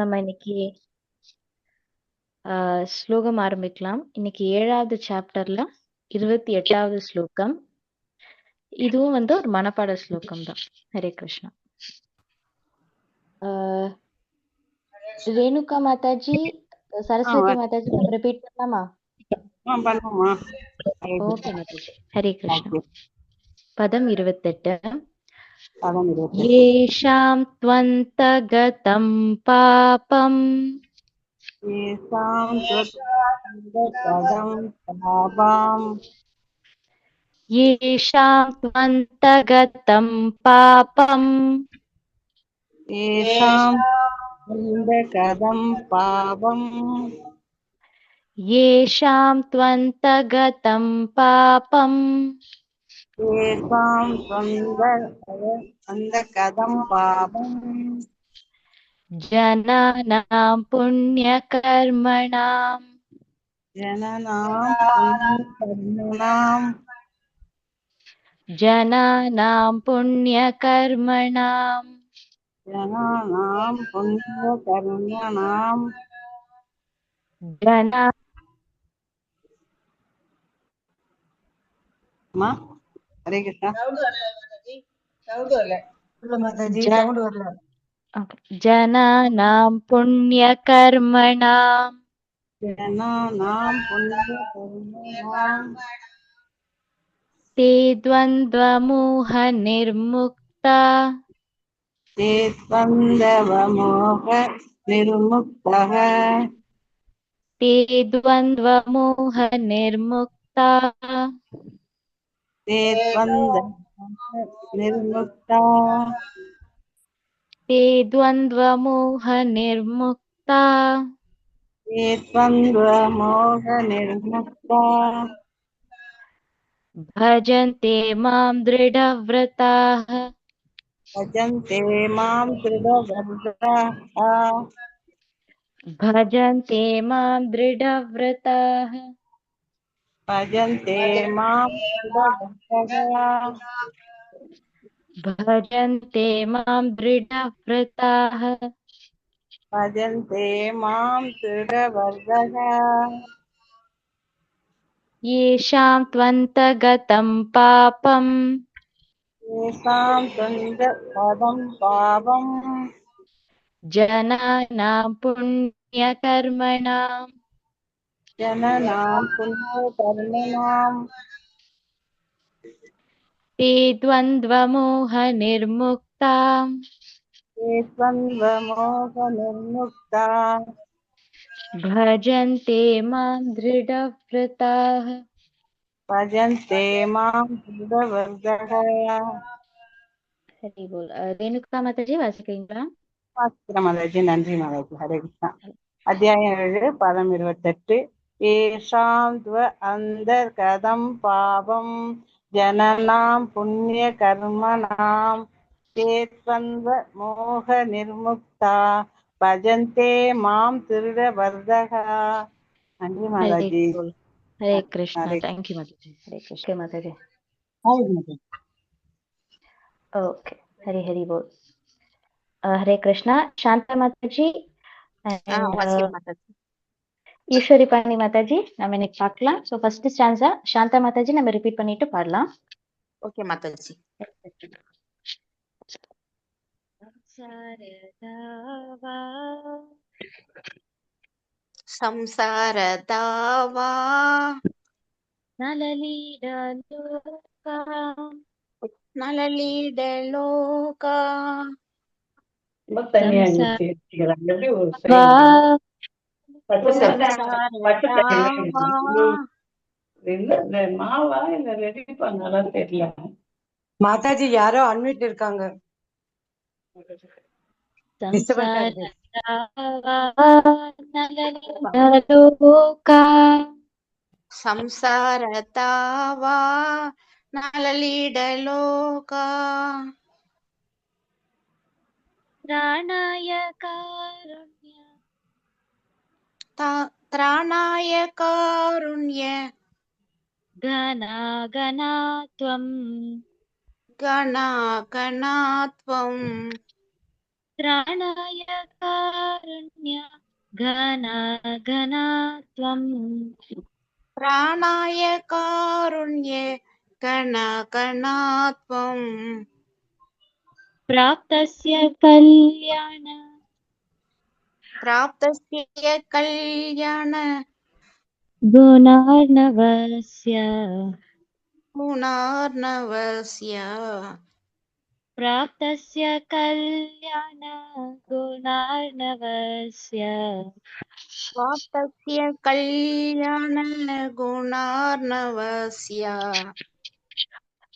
நம்ம இன்னைக்கு ஸ்லோகம் ஆரம்பிக்கலாம். இன்னைக்கு 7வது சாப்டர்ல 28வது ஸ்லோகம். இதுவும் ஒரு மனப்பாட ஸ்லோகம் தான். ஹரே கிருஷ்ணா. ரேணுகா மாதாஜி, சரஸ்வதி மாதாஜி நம்ம ரிப்பீட் பண்ணலாமா? பண்ணுமா? ஓகே மாதாஜி. ஹரே கிருஷ்ணா. பதம் 28. பதம் 28. ஏஷாம் த்வந்தகதம் பாபம் ஏசாம் த்வந்தகதம் பாபம் येषां त्वन्तगतं पापम् ஏசாம் த்வந்தகதம் பாபம் येषां त्वन्तगतं पापम् ஏசாம் த்வந்தகதம் பாபம் जनानां पुण्यकर्मणां ஜனநாம் புண்ணியகர்மணாம் जनानां पुण्यकर्मणां ஜனநாம் புண்ணியகர்மணாம் जना அம்மா ஹரே கிருஷ்ணா. जनानां पुण्यकर्मणां ஜனநாம் புண்ணியகர்மணாம் ते द्वन्द्वमोहनिर्मुक्ता ते द्वन्द्वमोह निर्मुक्तः ते द्वन्द्वमोहनिर्मुक्ता ते द्वन्द्वमोह निर्मुक्ता ते द्वन्द्वमोहनिर्मुक्ता ते द्वन्द्वमोह निर्मुक्ता भजन्ते मां दृढव्रताः भजन्ते मां दृढव्रताः भजन्ते मां दृढव्रताः भजन्ते मां दृढव्रताः भजन्ते मां दृढव्रताः भजन्ते मां दृढव्रताः येषां त्वन्तगतं पापम् येषां द्वन्द्वपदं पापम् जनानां पुण्यकर्मणां जननां पुण्यकर्मणां ते द्वन्द्वमोहनिर्मुक्ता ते द्वन्द्वमोहनिर्मुक्ता भजन्ते मां दृढव्रताः भजन्ते मां दृढव्रतः. हरि बोल. रेणुका माताजी வாசிக்கிறீங்களா? மாதாஜி, நன்றி மாதாஜி. ஹரே கிருஷ்ணா. அத்தியாயம் 7 பதம் 28. ஏஷாம் துவ அந்தர்கதம் பாபம் ஜனநாம் புண்ணிய கர்மணாம் தேத்வந்வ மோக நிர்முக்தா பஜந்தே மாம் திருடவர்தகா. நன்றி हरे மாதாஜி. बोल. हरे कृष्णा. थैंक यू माताजी. हरे कृष्ण माताजी. ओके. हरे हरि बोल. हरे कृष्णा. शांता माताजी ஈஸ்வரி பாணி மாதாஜி நம்ம இன்னைக்கு பார்க்கலாம். So first stanza Shanta Mataji நம்ம ரிப்பீட் பண்ணிட்டு பாடலாம். ஓகே மாதாஜி. சம்சாரதாவா நலலீடலோகா மாவா இல்ல ரெடி பண்ணாலும் தெரியல. மாதாஜி யாரோ அன்மியூட் இருக்காங்க. సంసారతావా నలలీడలోకా త్రాణాయ కారుణ్య గణాగణాత్వం గణాగణాత్వం త్రాణాయ కారుణ్య घनाघनात्वं प्राणाय कारुण्ये कणकणात्वम् प्राप्तस्य कल्याण प्राप्तस्य कल्याण गुणार्णवस्य गुणार्णवस्य प्राप्तस्य कल्याण गुणार्णवस्य प्राप्तस्य कल्याण गुणार्णवस्य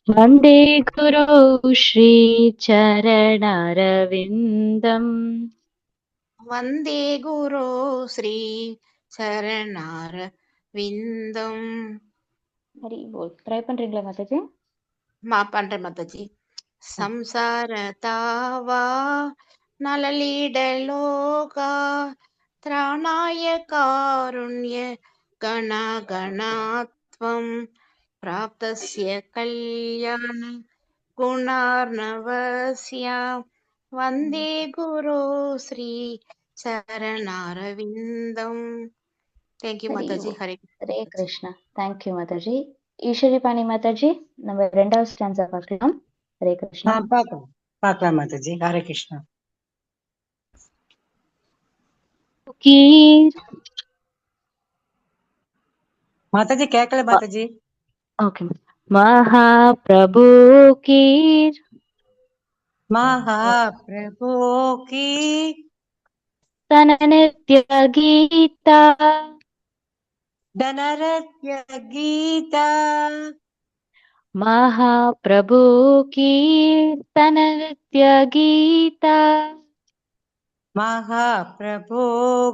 वन्दे गुरौ श्रीचरणरविन्दम् वन्दे गुरो श्री चरणारविन्दम् हरि बोल ட்ரை பண்றீங்களா மாதாஜி? பண்றேன் மாதாஜி. ಸಂಸಾರ ತಾವಾ ನಲಲೀಡಲೋಕ ತ್ರಾಣಾಯ ಕಾರುಣ್ಯ ಗಣಗಣಾತ್ವಂ ಪ್ರಾಪ್ತಸ್ಯ ಕಲ್ಯಾಣ ಗುಣಾರ್ಣವಸ್ಯ ವಂದೇ ಗುರು ಶ್ರೀ ಚರಣಾರವಿಂದಂ. ಥ್ಯಾಂಕ್ ಯು ஹரி ಮಾತಾಜಿ. ஓம். ಹರೇ ஹரே கிருஷ்ணா. தேங்க்யூ மாதாஜி. ஈஸ்வரி பாணி மாதாஜி, நம்ம 2வது ஸ்டான்ஸா பார்க்கலாம். ஹரே கிருஷ்ணா. பார்க்கலாம் மாதாஜி. ஹரே கிருஷ்ணா. கீர் மாதாஜி கேட்கல மாதாஜி. ஓகே. महाप्रभु कीर महाप्रभु की तननित्य गीता धनरत्य गीता महाप्रभु कीर्तन नित्य गीता महाप्रभु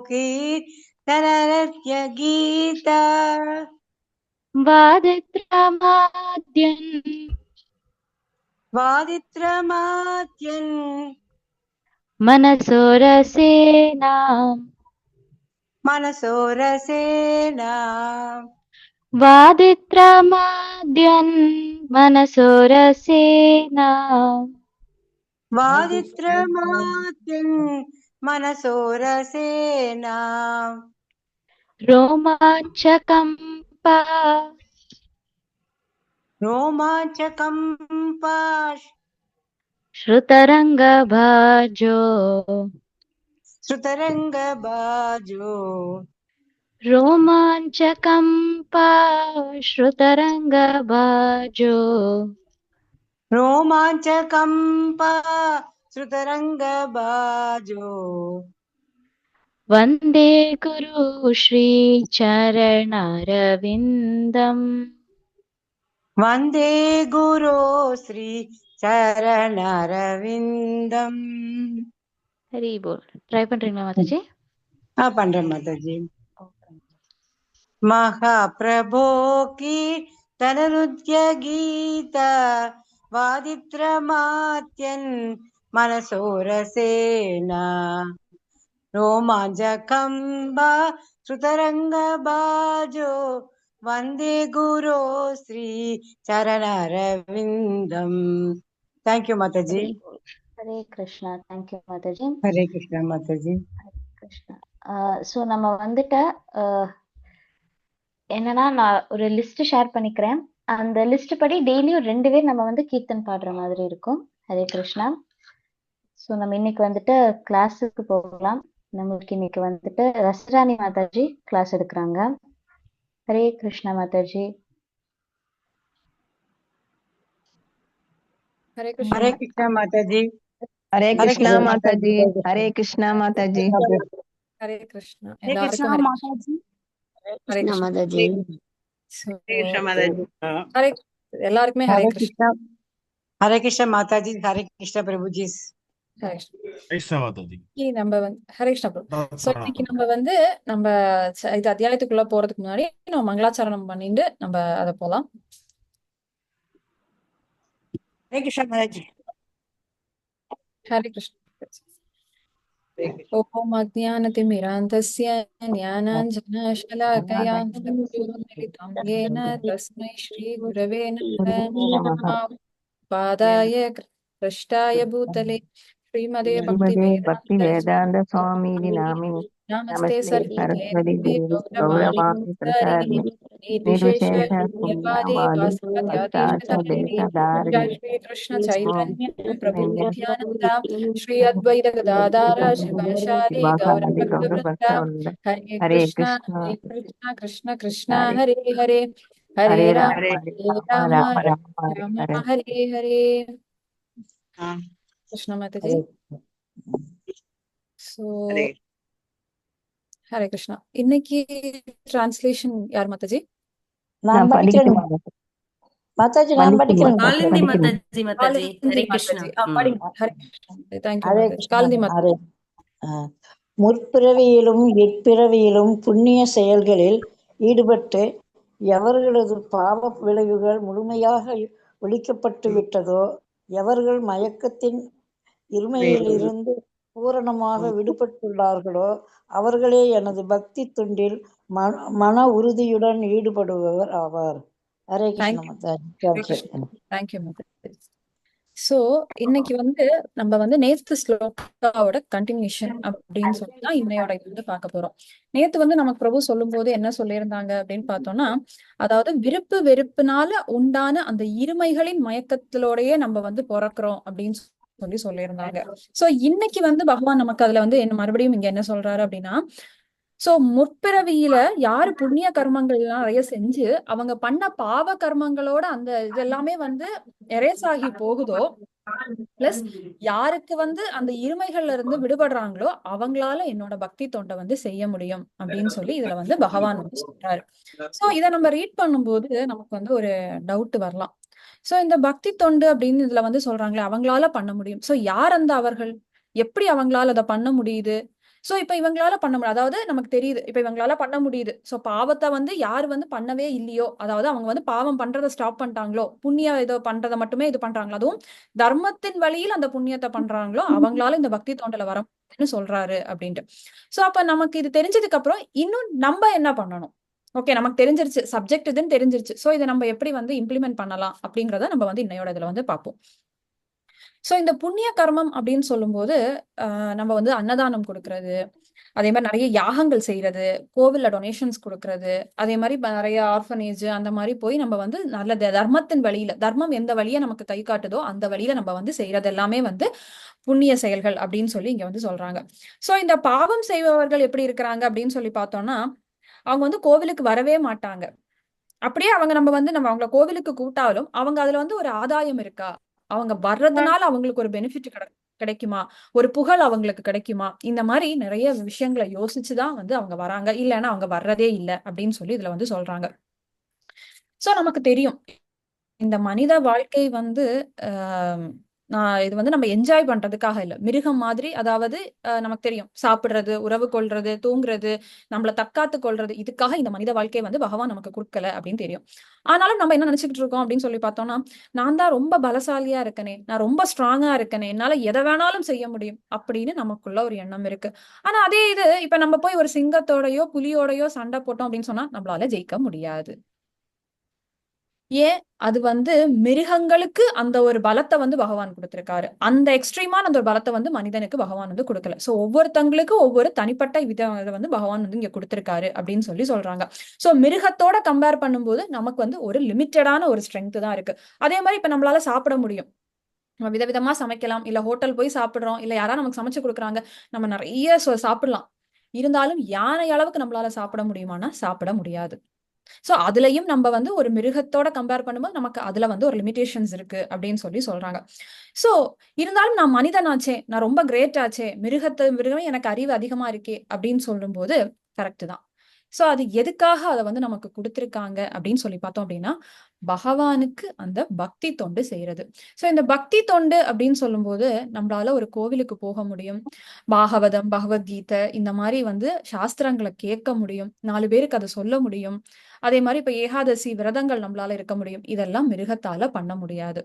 की धनरत्य गीता वादित्रमाद्यन् मनसोरसेना मनसोरसेना वादित्रमाद्यन् मनसोरसेना वादित्रमाद्यन् मनसोरसेना रोमाञ्चकम्पा रोमाञ्चकम्पा श्रुतरङ्गभाजो श्रुतरङ्गबाजो रोमाञ्चकम्पा श्रुतरङ्गभाजो रोमाञ्चकम्पा श्रुतरङ्गबाजो वन्दे गुरु श्रीचरणरविन्दम् वन्दे गुरो श्री चरणरविन्दम्. ஹரி போல் ட்ரை பண்றீங்களா மாதாஜி? பண்றேன் மாதாஜி. महाप्रभो की तनरुद्य गीता वादित्रमात्यन् मनसोरसेना रोमाञ्चकम्बा श्रुतरङ्गबाजो वन्दे गुरो श्री चरणरविन्दम्. தேங்க்யூ மாதாஜி. ஹரே கிருஷ்ணா. தேங்க்யூ மாதாஜி. ஹரே கிருஷ்ணா மாதாஜி. ஹரே கிருஷ்ணா. ஸோ நம்ம வந்துட்டு என்னன்னா, நான் ஒரு லிஸ்ட் ஷேர் பண்ணிக்கிறேன். அந்த லிஸ்ட் படி டெய்லியும் 2 பேர் நம்ம வந்து கீர்த்தன் பாடுற மாதிரி இருக்கும். ஹரே கிருஷ்ணா. ஸோ நம்ம இன்னைக்கு வந்துட்டு கிளாஸுக்கு போகலாம். நம்மளுக்கு இன்னைக்கு வந்துட்டு ரசராணி மாதாஜி கிளாஸ் எடுக்கிறாங்க. ஹரே கிருஷ்ணா மாதாஜி. हरे ஹரே கிருஷ்ணா மாதாஜி. हरे कृष्णा माताजी. हरे कृष्णा माताजी. हरे कृष्ण. हरे कृष्णा माताजी. हरे कृष्ण माताजी. हरे எல்லாருக்குமே ஹரே ஹரே கிருஷ்ண. கிருஷ்ணா. ஹரே கிருஷ்ணா மாதாஜி. ஹரே கிருஷ்ணா பிரபுஜி. ஹரே கிருஷ்ண. கிருஷ்ணா மாதாஜி. இன்னைக்கு நம்ம வந்து ஹரே கிருஷ்ணா பிரபு. சோ இன்னைக்கு நம்ம இது அத்தியாயத்துக்குள்ள போறதுக்கு முன்னாடி நம்ம மங்களாச்சரணம் பண்ணிட்டு நம்ம அத போலாம். हरे कृष्णा माताजी. हरे कृष्ण. ओम अज्ञानतिमिरान्धस्य ज्ञानाञ्जनशलाकया चक्षुरुन्मिलितं येन तस्मै श्रीगुरवे नमः. पादाय कृष्टाय भूतले श्रीमदे भक्ति वेदांत स्वामी नामिने நமஸ்தே नमस्ते சரஸ்வதே सरस्वती தேவே देवी கௌரவாணி गौरवाणी பிரசாரிணி प्रसारिणि निर्विशेष निर्विशेष शून्यवादी शून्यवादी वासुदेशधारिणि वासादेशधारिणि जय श्री कृष्ण ओम चैतन्य प्रभु चैतन्य नित्यानंद श्री अद्वैत गदाधर शिवाचार्य गौर शिवासादि भक्तवृंद गौरभक्तवृंद हरे हरे कृष्णा कृष्ण कृष्ण कृष्ण हरे हरे हरे हरे हरे राम राम हरे हरे राम राम राम राम हरे राम हरे हरे हरे कृष्ण माता जी सो ஹரே கிருஷ்ணா. இன்னைக்கு டிரான்ஸ்லேஷன் யார் மாதாஜி? நான் படிக்கிறேன் மாதாஜி நான் மல்லிகை படிக்கிறேன் காலிந்தி படிக்கிறேன் மாதாஜி மாதாஜி காலிந்தி ஹரே கிருஷ்ணா மாதாஜி படிங்க. ஹரே கிருஷ்ணா. தேங்க்யூ ஹரே மாதாஜி. கிருஷ்ணா காலிந்தி மாதாஜி. ஹரே முற்பிறவியிலும் இப்பிறவியிலும் புண்ணிய செயல்களில் ஈடுபட்டு எவர்களது பாவ விளைவுகள் முழுமையாக ஒழிக்கப்பட்டு விட்டதோ, எவர்கள் மயக்கத்தின் இருமையிலிருந்து பூரணமாக விடுபட்டுள்ளார்களோ, அவர்களே எனது பக்தி தொண்டில் மன உறுதியுடன் ஈடுபடுபவர் ஆவார். ஹரே கிருஷ்ண மாதாஜி. தேங்க்யூ மாதாஜி. சோ இன்னைக்கு வந்து நம்ம வந்து நேத்து ஸ்லோகாவோட கண்டினியூஷன் அப்படின்னு சொல்லிதான் இன்னையோட இது வந்து பார்க்க போறோம். நேத்து வந்து நமக்கு பிரபு சொல்லும் போது என்ன சொல்லியிருந்தாங்க அப்படின்னு பார்த்தோம்னா, அதாவது விருப்பு வெறுப்புனால உண்டான அந்த இருமைகளின் மயக்கத்திலோடயே நம்ம வந்து பிறக்கிறோம் அப்படின்னு சொல்லியிருந்தாங்க. சோ இன்னைக்கு வந்து பகவான் நமக்கு அதுல வந்து என்ன மறுபடியும் இங்க என்ன சொல்றாரு அப்படின்னா, சோ முற்பிறவியில யாரு புண்ணிய கர்மங்கள் எல்லாம் நிறைய செஞ்சு அவங்க பண்ண பாவ கர்மங்களோட அந்த இதெல்லாமே வந்து எரேஸ் ஆகி போகுதோ, பிளஸ் யாருக்கு வந்து அந்த இருமைகள்ல இருந்து விடுபடுறாங்களோ அவங்களால என்னோட பக்தி தொண்டை வந்து செய்ய முடியும் அப்படின்னு சொல்லி இதுல வந்து பகவான் வந்து சொல்றாரு. சோ இதை நம்ம ரீட் பண்ணும்போது நமக்கு வந்து ஒரு டவுட் வரலாம். சோ இந்த பக்தி தொண்டு அப்படின்னு இதுல வந்து சொல்றாங்களே அவங்களால பண்ண முடியும். சோ யார் அந்த அவர்கள், எப்படி அவங்களால அதை பண்ண முடியுது? சோ இப்ப இவங்களால பண்ண முடியும், அதாவது நமக்கு தெரியுது இப்ப இவங்களால பண்ண முடியுது. சோ பாவத்தை வந்து யாரு வந்து பண்ணவே இல்லையோ, அதாவது அவங்க வந்து பாவம் பண்றதை ஸ்டாப் பண்ணிட்டாங்களோ, புண்ணிய இதை பண்றதை மட்டுமே இது பண்றாங்களோ, அதுவும் தர்மத்தின் வழியில் அந்த புண்ணியத்தை பண்றாங்களோ அவங்களால இந்த பக்தி தோண்டல வர சொல்றாரு அப்படின்ட்டு. சோ அப்ப நமக்கு இது தெரிஞ்சதுக்கு அப்புறம் இன்னும் நம்ம என்ன பண்ணணும்? ஓகே, நமக்கு தெரிஞ்சிருச்சு சப்ஜெக்ட் இதுன்னு தெரிஞ்சிருச்சு. சோ இதை நம்ம எப்படி வந்து இம்ப்ளிமெண்ட் பண்ணலாம் அப்படிங்கறத நம்ம வந்து இன்னையோட இதுல வந்து பார்ப்போம். சோ இந்த புண்ணிய கர்மம் அப்படின்னு சொல்லும்போது நம்ம வந்து அன்னதானம் கொடுக்கறது, அதே மாதிரி நிறைய யாகங்கள் செய்யறது, கோவில்ல டொனேஷன்ஸ் கொடுக்கறது, அதே மாதிரி நிறைய ஆர்ஃபனேஜ் அந்த மாதிரி போய் நம்ம வந்து நல்ல தர்மத்தின் வழியில, தர்மம் எந்த வழியை நமக்கு கை காட்டுதோ அந்த வழியில நம்ம வந்து செய்யறது எல்லாமே வந்து புண்ணிய செயல்கள் அப்படின்னு சொல்லி இங்க வந்து சொல்றாங்க. சோ இந்த பாவம் செய்பவர்கள் எப்படி இருக்கிறாங்க அப்படின்னு சொல்லி பார்த்தோம்னா, அவங்க வந்து கோவிலுக்கு வரவே மாட்டாங்க. அப்படியே அவங்க நம்ம அவங்கள கோவிலுக்கு கூட்டாலும் அவங்க அதுல வந்து ஒரு ஆதாயம் இருக்கா, அவங்க வர்றதுனால அவங்களுக்கு ஒரு பெனிஃபிட் கிடைக்குமா, ஒரு புகழ் அவங்களுக்கு கிடைக்குமா, இந்த மாதிரி நிறைய விஷயங்களை யோசிச்சுதான் வந்து அவங்க வராங்க. இல்லைன்னா அவங்க வர்றதே இல்லை அப்படின்னு சொல்லி இதுல வந்து சொல்றாங்க. சோ நமக்கு தெரியும் இந்த மனித வாழ்க்கை வந்து இது வந்து நம்ம என்ஜாய் பண்றதுக்காக இல்ல, மிருகம் மாதிரி. அதாவது நமக்கு தெரியும் சாப்பிடுறது, உறவு கொள்றது, தூங்குறது, நம்மள தற்காத்து கொள்றது, இதுக்காக இந்த மனித வாழ்க்கையை வந்து பகவான் நமக்கு கொடுக்கல அப்படின்னு தெரியும். ஆனாலும் நம்ம என்ன நினைச்சுக்கிட்டு இருக்கோம் அப்படின்னு சொல்லி பார்த்தோம்னா, நான் தான் ரொம்ப பலசாலியா இருக்கனே, நான் ரொம்ப ஸ்ட்ராங்கா இருக்கனே, என்னால எதை வேணாலும் செய்ய முடியும் அப்படின்னு நமக்குள்ள ஒரு எண்ணம் இருக்கு. ஆனா அதே இது இப்ப நம்ம போய் ஒரு சிங்கத்தோடயோ புலியோடயோ சண்டை போட்டோம் அப்படின்னு சொன்னா நம்மளால ஜெயிக்க முடியாது. ஏன்? அது வந்து மிருகங்களுக்கு அந்த ஒரு பலத்தை வந்து பகவான் கொடுத்திருக்காரு. அந்த எக்ஸ்ட்ரீமான அந்த ஒரு பலத்தை வந்து மனிதனுக்கு பகவான் வந்து கொடுக்கல. சோ ஒவ்வொருத்தங்களுக்கும் ஒவ்வொரு தனிப்பட்ட இதை வந்து பகவான் வந்து இங்க கொடுத்திருக்காரு அப்படின்னு சொல்லி சொல்றாங்க. சோ மிருகத்தோட கம்பேர் பண்ணும்போது நமக்கு வந்து ஒரு லிமிட்டடான ஒரு ஸ்ட்ரென்த் தான் இருக்கு. அதே மாதிரி இப்ப நம்மளால சாப்பிட முடியும், நம்ம விதவிதமா சமைக்கலாம், இல்ல ஹோட்டல் போய் சாப்பிடுறோம், இல்ல யாராவது நமக்கு சமைச்சு கொடுக்குறாங்க, நம்ம நிறைய சாப்பிடலாம். இருந்தாலும் யானை அளவுக்கு நம்மளால சாப்பிட முடியுமானா சாப்பிட முடியாது. சோ அதுலயும் நம்ம வந்து ஒரு மிருகத்தோட கம்பேர் பண்ணும்போது நமக்கு அதுல வந்து ஒரு லிமிடேஷன்ஸ் இருக்கு அப்படின்னு சொல்லி சொல்றாங்க. சோ இருந்தாலும் நான் மனிதனாச்சே, நான் ரொம்ப கிரேட் ஆச்சே, மிருகமே எனக்கு அறிவு அதிகமா இருக்கே அப்படின்னு சொல்லும் போது கரெக்ட் தான். சோ அது எதுக்காக அதை வந்து நமக்கு கொடுத்திருக்காங்க அப்படின்னு சொல்லி பார்த்தோம் அப்படின்னா, பகவானுக்கு அந்த பக்தி தொண்டு செய்யறது. சோ இந்த பக்தி தொண்டு அப்படின்னு சொல்லும்போது நம்மளால ஒரு கோவிலுக்கு போக முடியும், பாகவதம், பகவத்கீதை இந்த மாதிரி வந்து சாஸ்திரங்களை கேட்க முடியும், 4 பேருக்கு அதை சொல்ல முடியும். அதே மாதிரி இப்ப ஏகாதசி விரதங்கள் நம்மளால இருக்க முடியும். இதெல்லாம் மிருகத்தால பண்ண முடியாது.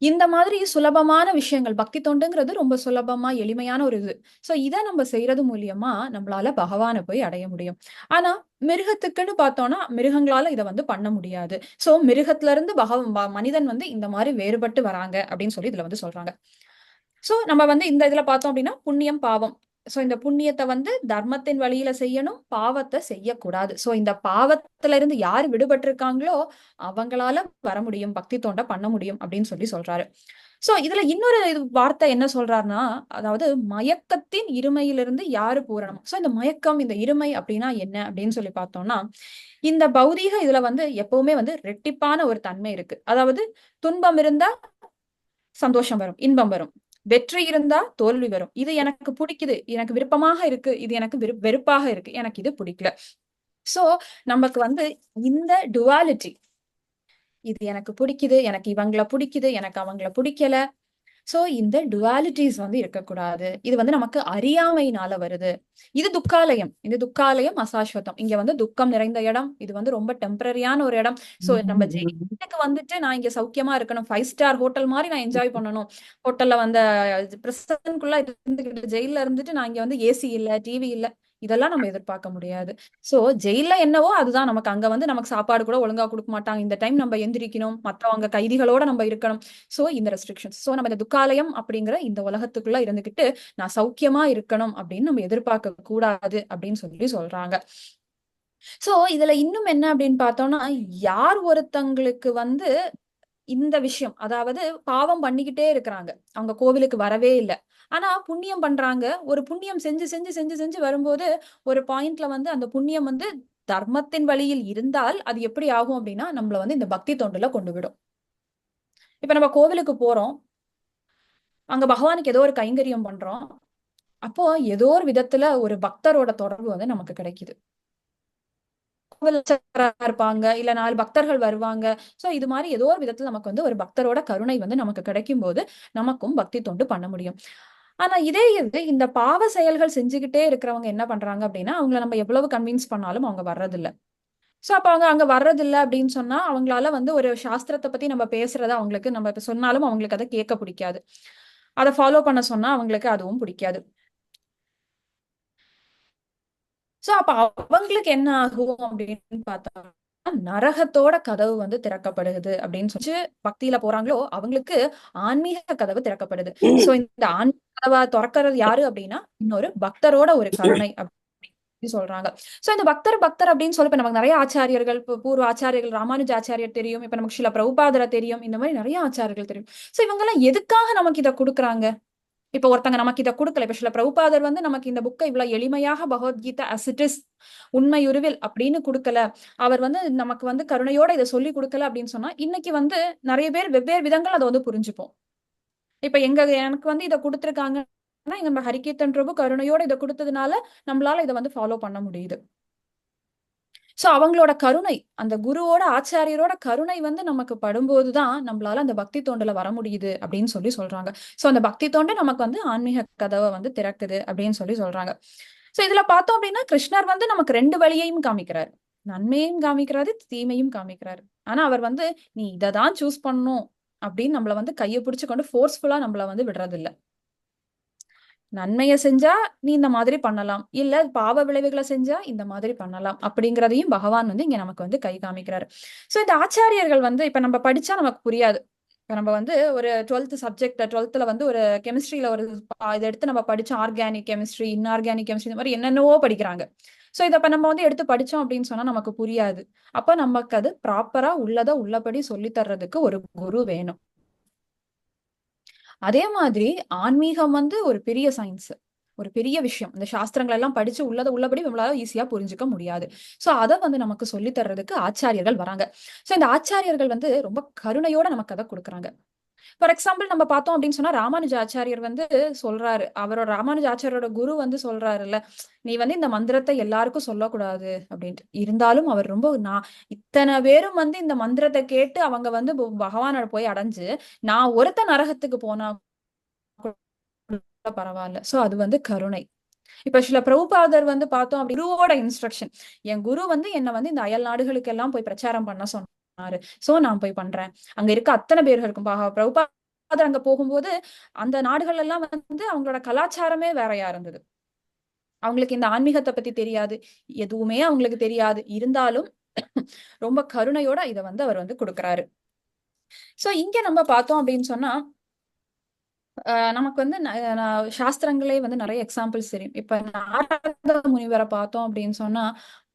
இந்த மாதிரி சுலபமான விஷயங்கள், பக்தி தொண்டுங்கிறது ரொம்ப சுலபமா எளிமையான ஒரு இது. சோ இதை நம்ம செய்யறது மூலியமா நம்மளால பகவானை போய் அடைய முடியும். ஆனா மிருகத்துக்குன்னு பார்த்தோம்னா மிருகங்களால இதை வந்து பண்ண முடியாது. சோ மிருகத்துல இருந்து மனிதன் வந்து இந்த மாதிரி வேறுபட்டு வராங்க அப்படின்னு சொல்லி இதுல வந்து சொல்றாங்க. சோ நம்ம வந்து இந்த இதுல பார்த்தோம் அப்படின்னா புண்ணியம் பாவம் சோ இந்த புண்ணியத்தை வந்து தர்மத்தின் வழியில செய்யணும், பாவத்தை செய்யக்கூடாது. சோ இந்த பாவத்துல இருந்து யார் விடுபட்டிருக்காங்களோ அவங்களால வர முடியும், பக்தி தோண்ட பண்ண முடியும் அப்படின்னு சொல்லி சொல்றாரு. சோ இதுல இன்னொரு வார்த்தை என்ன சொல்றாருன்னா, அதாவது மயக்கத்தின் இருமையிலிருந்து யாரு பூரணம். சோ இந்த மயக்கம், இந்த இருமை அப்படின்னா என்ன அப்படின்னு சொல்லி பார்த்தோம்னா, இந்த பௌதீக இதுல வந்து எப்பவுமே வந்து ரெட்டிப்பான ஒரு தன்மை இருக்கு. அதாவது துன்பம் இருந்தா சந்தோஷம் வரும், இன்பம் வரும். வெற்றி இருந்தா தோல்வி வரும். இது எனக்கு பிடிக்குது, எனக்கு விருப்பமாக இருக்கு, இது எனக்கு வெறுப்பாக இருக்கு, எனக்கு இது பிடிக்கல. சோ நமக்கு வந்து இந்த டுவாலிட்டி, இது எனக்கு பிடிக்குது, எனக்கு இவங்கள பிடிக்குது, எனக்கு அவங்கள பிடிக்கல. சோ இந்த டுவாலிட்டிஸ் வந்து இருக்கக்கூடாது. இது வந்து நமக்கு அறியாமையினால வருது. இது துக்காலயம், இந்த துக்காலயம் அசாஸ்வதம். இங்க வந்து துக்கம் நிறைந்த இடம். இது வந்து ரொம்ப டெம்பரரியான ஒரு இடம். சோ நம்ம ஜெயிலுக்கு வந்துட்டு நான் இங்க சௌக்கியமா இருக்கணும், 5 ஸ்டார் ஹோட்டல் மாதிரி நான் என்ஜாய் பண்ணணும், ஹோட்டல்ல வந்து பிரசன்குள்ள இருந்துகிட்டு ஜெயில இருந்துட்டு நான் இங்க வந்து ஏசி இல்ல, டிவி இல்ல, இதெல்லாம் நம்ம எதிர்பார்க்க முடியாது. சோ ஜெயில என்னவோ அதுதான் நமக்கு. அங்க வந்து நமக்கு சாப்பாடு கூட ஒழுங்கா கொடுக்க மாட்டாங்க. இந்த டைம் நம்ம எந்திரிக்கணும், மற்றவங்க கைதிகளோட நம்ம இருக்கணும். சோ இந்த ரெஸ்ட்ரிக்ஷன்ஸ். சோ நம்ம இந்த துக்காலயம் அப்படிங்கிற இந்த உலகத்துக்குள்ள இருந்துகிட்டு நான் சௌக்கியமா இருக்கணும் அப்படின்னு நம்ம எதிர்பார்க்க கூடாது அப்படின்னு சொல்லி சொல்றாங்க. சோ இதுல இன்னும் என்ன அப்படின்னு பார்த்தோம்னா, யார் ஒருத்தங்களுக்கு வந்து இந்த விஷயம், அதாவது பாவம் பண்ணிக்கிட்டே இருக்கிறாங்க, அவங்க கோவிலுக்கு வரவே இல்லை, ஆனா புண்ணியம் பண்றாங்க. ஒரு புண்ணியம் செஞ்சு செஞ்சு செஞ்சு செஞ்சு வரும்போது ஒரு பாயிண்ட்ல வந்து அந்த புண்ணியம் வந்து தர்மத்தின் வழியில் இருந்தால் அது எப்படி ஆகும் அப்படின்னா நம்மள வந்து இந்த பக்தி தொண்டுல கொண்டு விடும். இப்ப நம்ம கோவிலுக்கு போறோம், அங்க பகவானுக்கு ஏதோ ஒரு கைங்கரியம் பண்றோம், அப்போ ஏதோ ஒரு விதத்துல ஒரு பக்தரோட தொடர்பு வந்து நமக்கு கிடைக்குது. இருப்பாங்க, இல்ல 4 பக்தர்கள் வருவாங்க. சோ இது மாதிரி ஏதோ ஒரு விதத்துல நமக்கு வந்து ஒரு பக்தரோட கருணை வந்து நமக்கு கிடைக்கும் போது நமக்கும் பக்தி தொண்டு பண்ண முடியும். ஆனா இதே இது இந்த பாவ செயல்கள் செஞ்சுக்கிட்டே இருக்கிறவங்க என்ன பண்றாங்க அப்படின்னா, அவங்கள நம்ம எவ்வளவு கன்வின்ஸ் பண்ணாலும் அவங்க வர்றதில்ல. சோ அப்ப அவங்க அங்க வர்றதில்ல அப்படின்னு சொன்னா அவங்களால வந்து ஒரு சாஸ்திரத்தை பத்தி நம்ம பேசுறத அவங்களுக்கு நம்ம இப்ப சொன்னாலும் அவங்களுக்கு அதை கேட்க பிடிக்காது, அதை ஃபாலோ பண்ண சொன்னா அவங்களுக்கு அதுவும் பிடிக்காது. சோ அப்ப அவங்களுக்கு என்ன ஆகும் அப்படின்னு பார்த்தா நரகத்தோட கதவு வந்து திறக்கப்படுது அப்படின்னு சொல்லி பக்தியில போறாங்களோ அவங்களுக்கு ஆன்மீக கதவு திறக்கப்படுது. சோ இந்த ஆன்மீக கதவை திறக்கிறது யாரு அப்படின்னா இன்னொரு பக்தரோட ஒரு கருணை அப்படின்னு சொல்றாங்க. சோ இந்த பக்தர் பக்தர் அப்படின்னு சொல்லி இப்ப நமக்கு நிறைய ஆச்சாரியர்கள், பூர்வ ஆச்சாரியர்கள், ராமானுஜ ஆச்சாரியர் தெரியும், இப்ப நமக்கு ஸ்ரீல பிரபுபாதரை தெரியும், இந்த மாதிரி நிறைய ஆச்சாரியர்கள் தெரியும். சோ இவங்க எல்லாம் எதுக்காக நமக்கு இதை கொடுக்குறாங்க? இப்ப ஒருத்தங்க நமக்கு இதை கொடுக்கல. இப்ப ஸ்ரீல பிரபுபாதர் வந்து நமக்கு இந்த புக்கை இவ்வளவு எளிமையாக பகவத்கீதா as it is உண்மையுருவில் அப்படின்னு கொடுக்கல, அவர் வந்து நமக்கு வந்து கருணையோட இதை சொல்லி கொடுக்கல அப்படின்னு சொன்னா இன்னைக்கு வந்து நிறைய பேர் வெவ்வேறு விதங்கள் அதை வந்து புரிஞ்சுப்போம். இப்ப எனக்கு வந்து இதை கொடுத்துருக்காங்கன்னா நம்ம ஹரிகீர்த்தன் பிரபு கருணையோட இதை கொடுத்ததுனால நம்மளால இதை வந்து ஃபாலோ பண்ண முடியுது. சோ அவங்களோட கருணை, அந்த குருவோட ஆச்சாரியரோட கருணை வந்து நமக்கு படும்போதுதான் நம்மளால அந்த பக்தி தோண்டுல வர முடியுது அப்படின்னு சொல்லி சொல்றாங்க. சோ அந்த பக்தி தோண்டு நமக்கு வந்து ஆன்மீக கதவை வந்து திறக்குது அப்படின்னு சொல்லி சொல்றாங்க. சோ இதுல பார்த்தோம் அப்படின்னா கிருஷ்ணர் வந்து நமக்கு 2 வழியையும் காமிக்கிறாரு, நன்மையும் காமிக்கிறாரு, தீமையும் காமிக்கிறாரு. ஆனா அவர் வந்து நீ இததான் சூஸ் பண்ணணும் அப்படின்னு நம்மள வந்து கையை பிடிச்சு கொண்டு ஃபோர்ஸ்ஃபுல்லா நம்மள வந்து விடுறது இல்ல. நன்மையை செஞ்சா நீ இந்த மாதிரி பண்ணலாம், இல்ல பாவ விளைவுகளை செஞ்சா இந்த மாதிரி பண்ணலாம் அப்படிங்கிறதையும் பகவான் வந்து இங்க நமக்கு வந்து கை காமிக்கிறாரு. சோ இந்த ஆச்சாரியர்கள் வந்து இப்ப நம்ம படிச்சா நமக்கு புரியாது. இப்ப நம்ம வந்து ஒரு 12th சப்ஜெக்ட் 12th வந்து ஒரு கெமிஸ்ட்ரியில ஒரு இதை எடுத்து நம்ம படிச்சோம், ஆர்கானிக் கெமிஸ்ட்ரி, இன்ஆர்கானிக் கெமிஸ்ட்ரி, இந்த மாதிரி என்னென்னவோ படிக்கிறாங்க. சோ இதை இப்ப நம்ம வந்து எடுத்து படிச்சோம் அப்படின்னு சொன்னா நமக்கு புரியாது. அப்ப நமக்கு அது ப்ராப்பரா உள்ளதை உள்ளபடி சொல்லி தர்றதுக்கு ஒரு குரு வேணும். அதே மாதிரி ஆன்மீகம் வந்து ஒரு பெரிய சயின்ஸ், ஒரு பெரிய விஷயம். இந்த சாஸ்திரங்கள் எல்லாம் படிச்சு உள்ளதை உள்ளபடி நம்மளால ஈஸியா புரிஞ்சுக்க முடியாது. சோ அதை வந்து நமக்கு சொல்லி தர்றதுக்கு ஆச்சாரியர்கள் வராங்க. சோ இந்த ஆச்சாரியர்கள் வந்து ரொம்ப கருணையோட நமக்கு அதை கொடுக்குறாங்க. ஃபார் எக்ஸாம்பிள் நம்ம பார்த்தோம் அப்படின்னு சொன்னா ராமானுஜ ஆச்சாரியர் வந்து சொல்றாரு, அவரோட ராமானுஜ ஆச்சாரியோட குரு வந்து சொல்றாருல்ல, நீ வந்து இந்த மந்திரத்தை எல்லாருக்கும் சொல்லக்கூடாது அப்படின்ட்டு. இருந்தாலும் அவர் ரொம்ப இத்தனை பேரும் வந்து இந்த மந்திரத்தை கேட்டு அவங்க வந்து பகவானோட போய் அடைஞ்சு நான் ஒருத்த நரகத்துக்கு போனா பரவாயில்ல. சோ அது வந்து கருணை. இப்ப ஸ்ரீல பிரபுபாதர் வந்து பார்த்தோம் அப்படி குருவோட இன்ஸ்ட்ரக்ஷன், என் குரு வந்து என்ன வந்து இந்த அயல் நாடுகளுக்கு எல்லாம் போய் பிரச்சாரம் பண்ண சொன்னாரு, சோ நான் போய் பண்றேன். அங்க இருக்க அத்தனை பேர்களுக்கும் பிரபுபாதர் அங்க போகும்போது அந்த நாடுகள் எல்லாம் வந்து அவங்களோட கலாச்சாரமே வேறையா இருந்தது. அவங்களுக்கு இந்த ஆன்மீகத்தை பத்தி தெரியாது, எதுவுமே அவங்களுக்கு தெரியாது. இருந்தாலும் ரொம்ப கருணையோட இதை வந்து அவர் வந்து கொடுக்குறாரு. சோ இங்க நம்ம பார்த்தோம் அப்படின்னு சொன்னா நமக்கு வந்து சாஸ்திரங்களே வந்து நிறைய எக்ஸாம்பிள்ஸ் தெரியும். இப்ப நாரத முனிவரை பார்த்தோம் அப்படின்னு சொன்னா,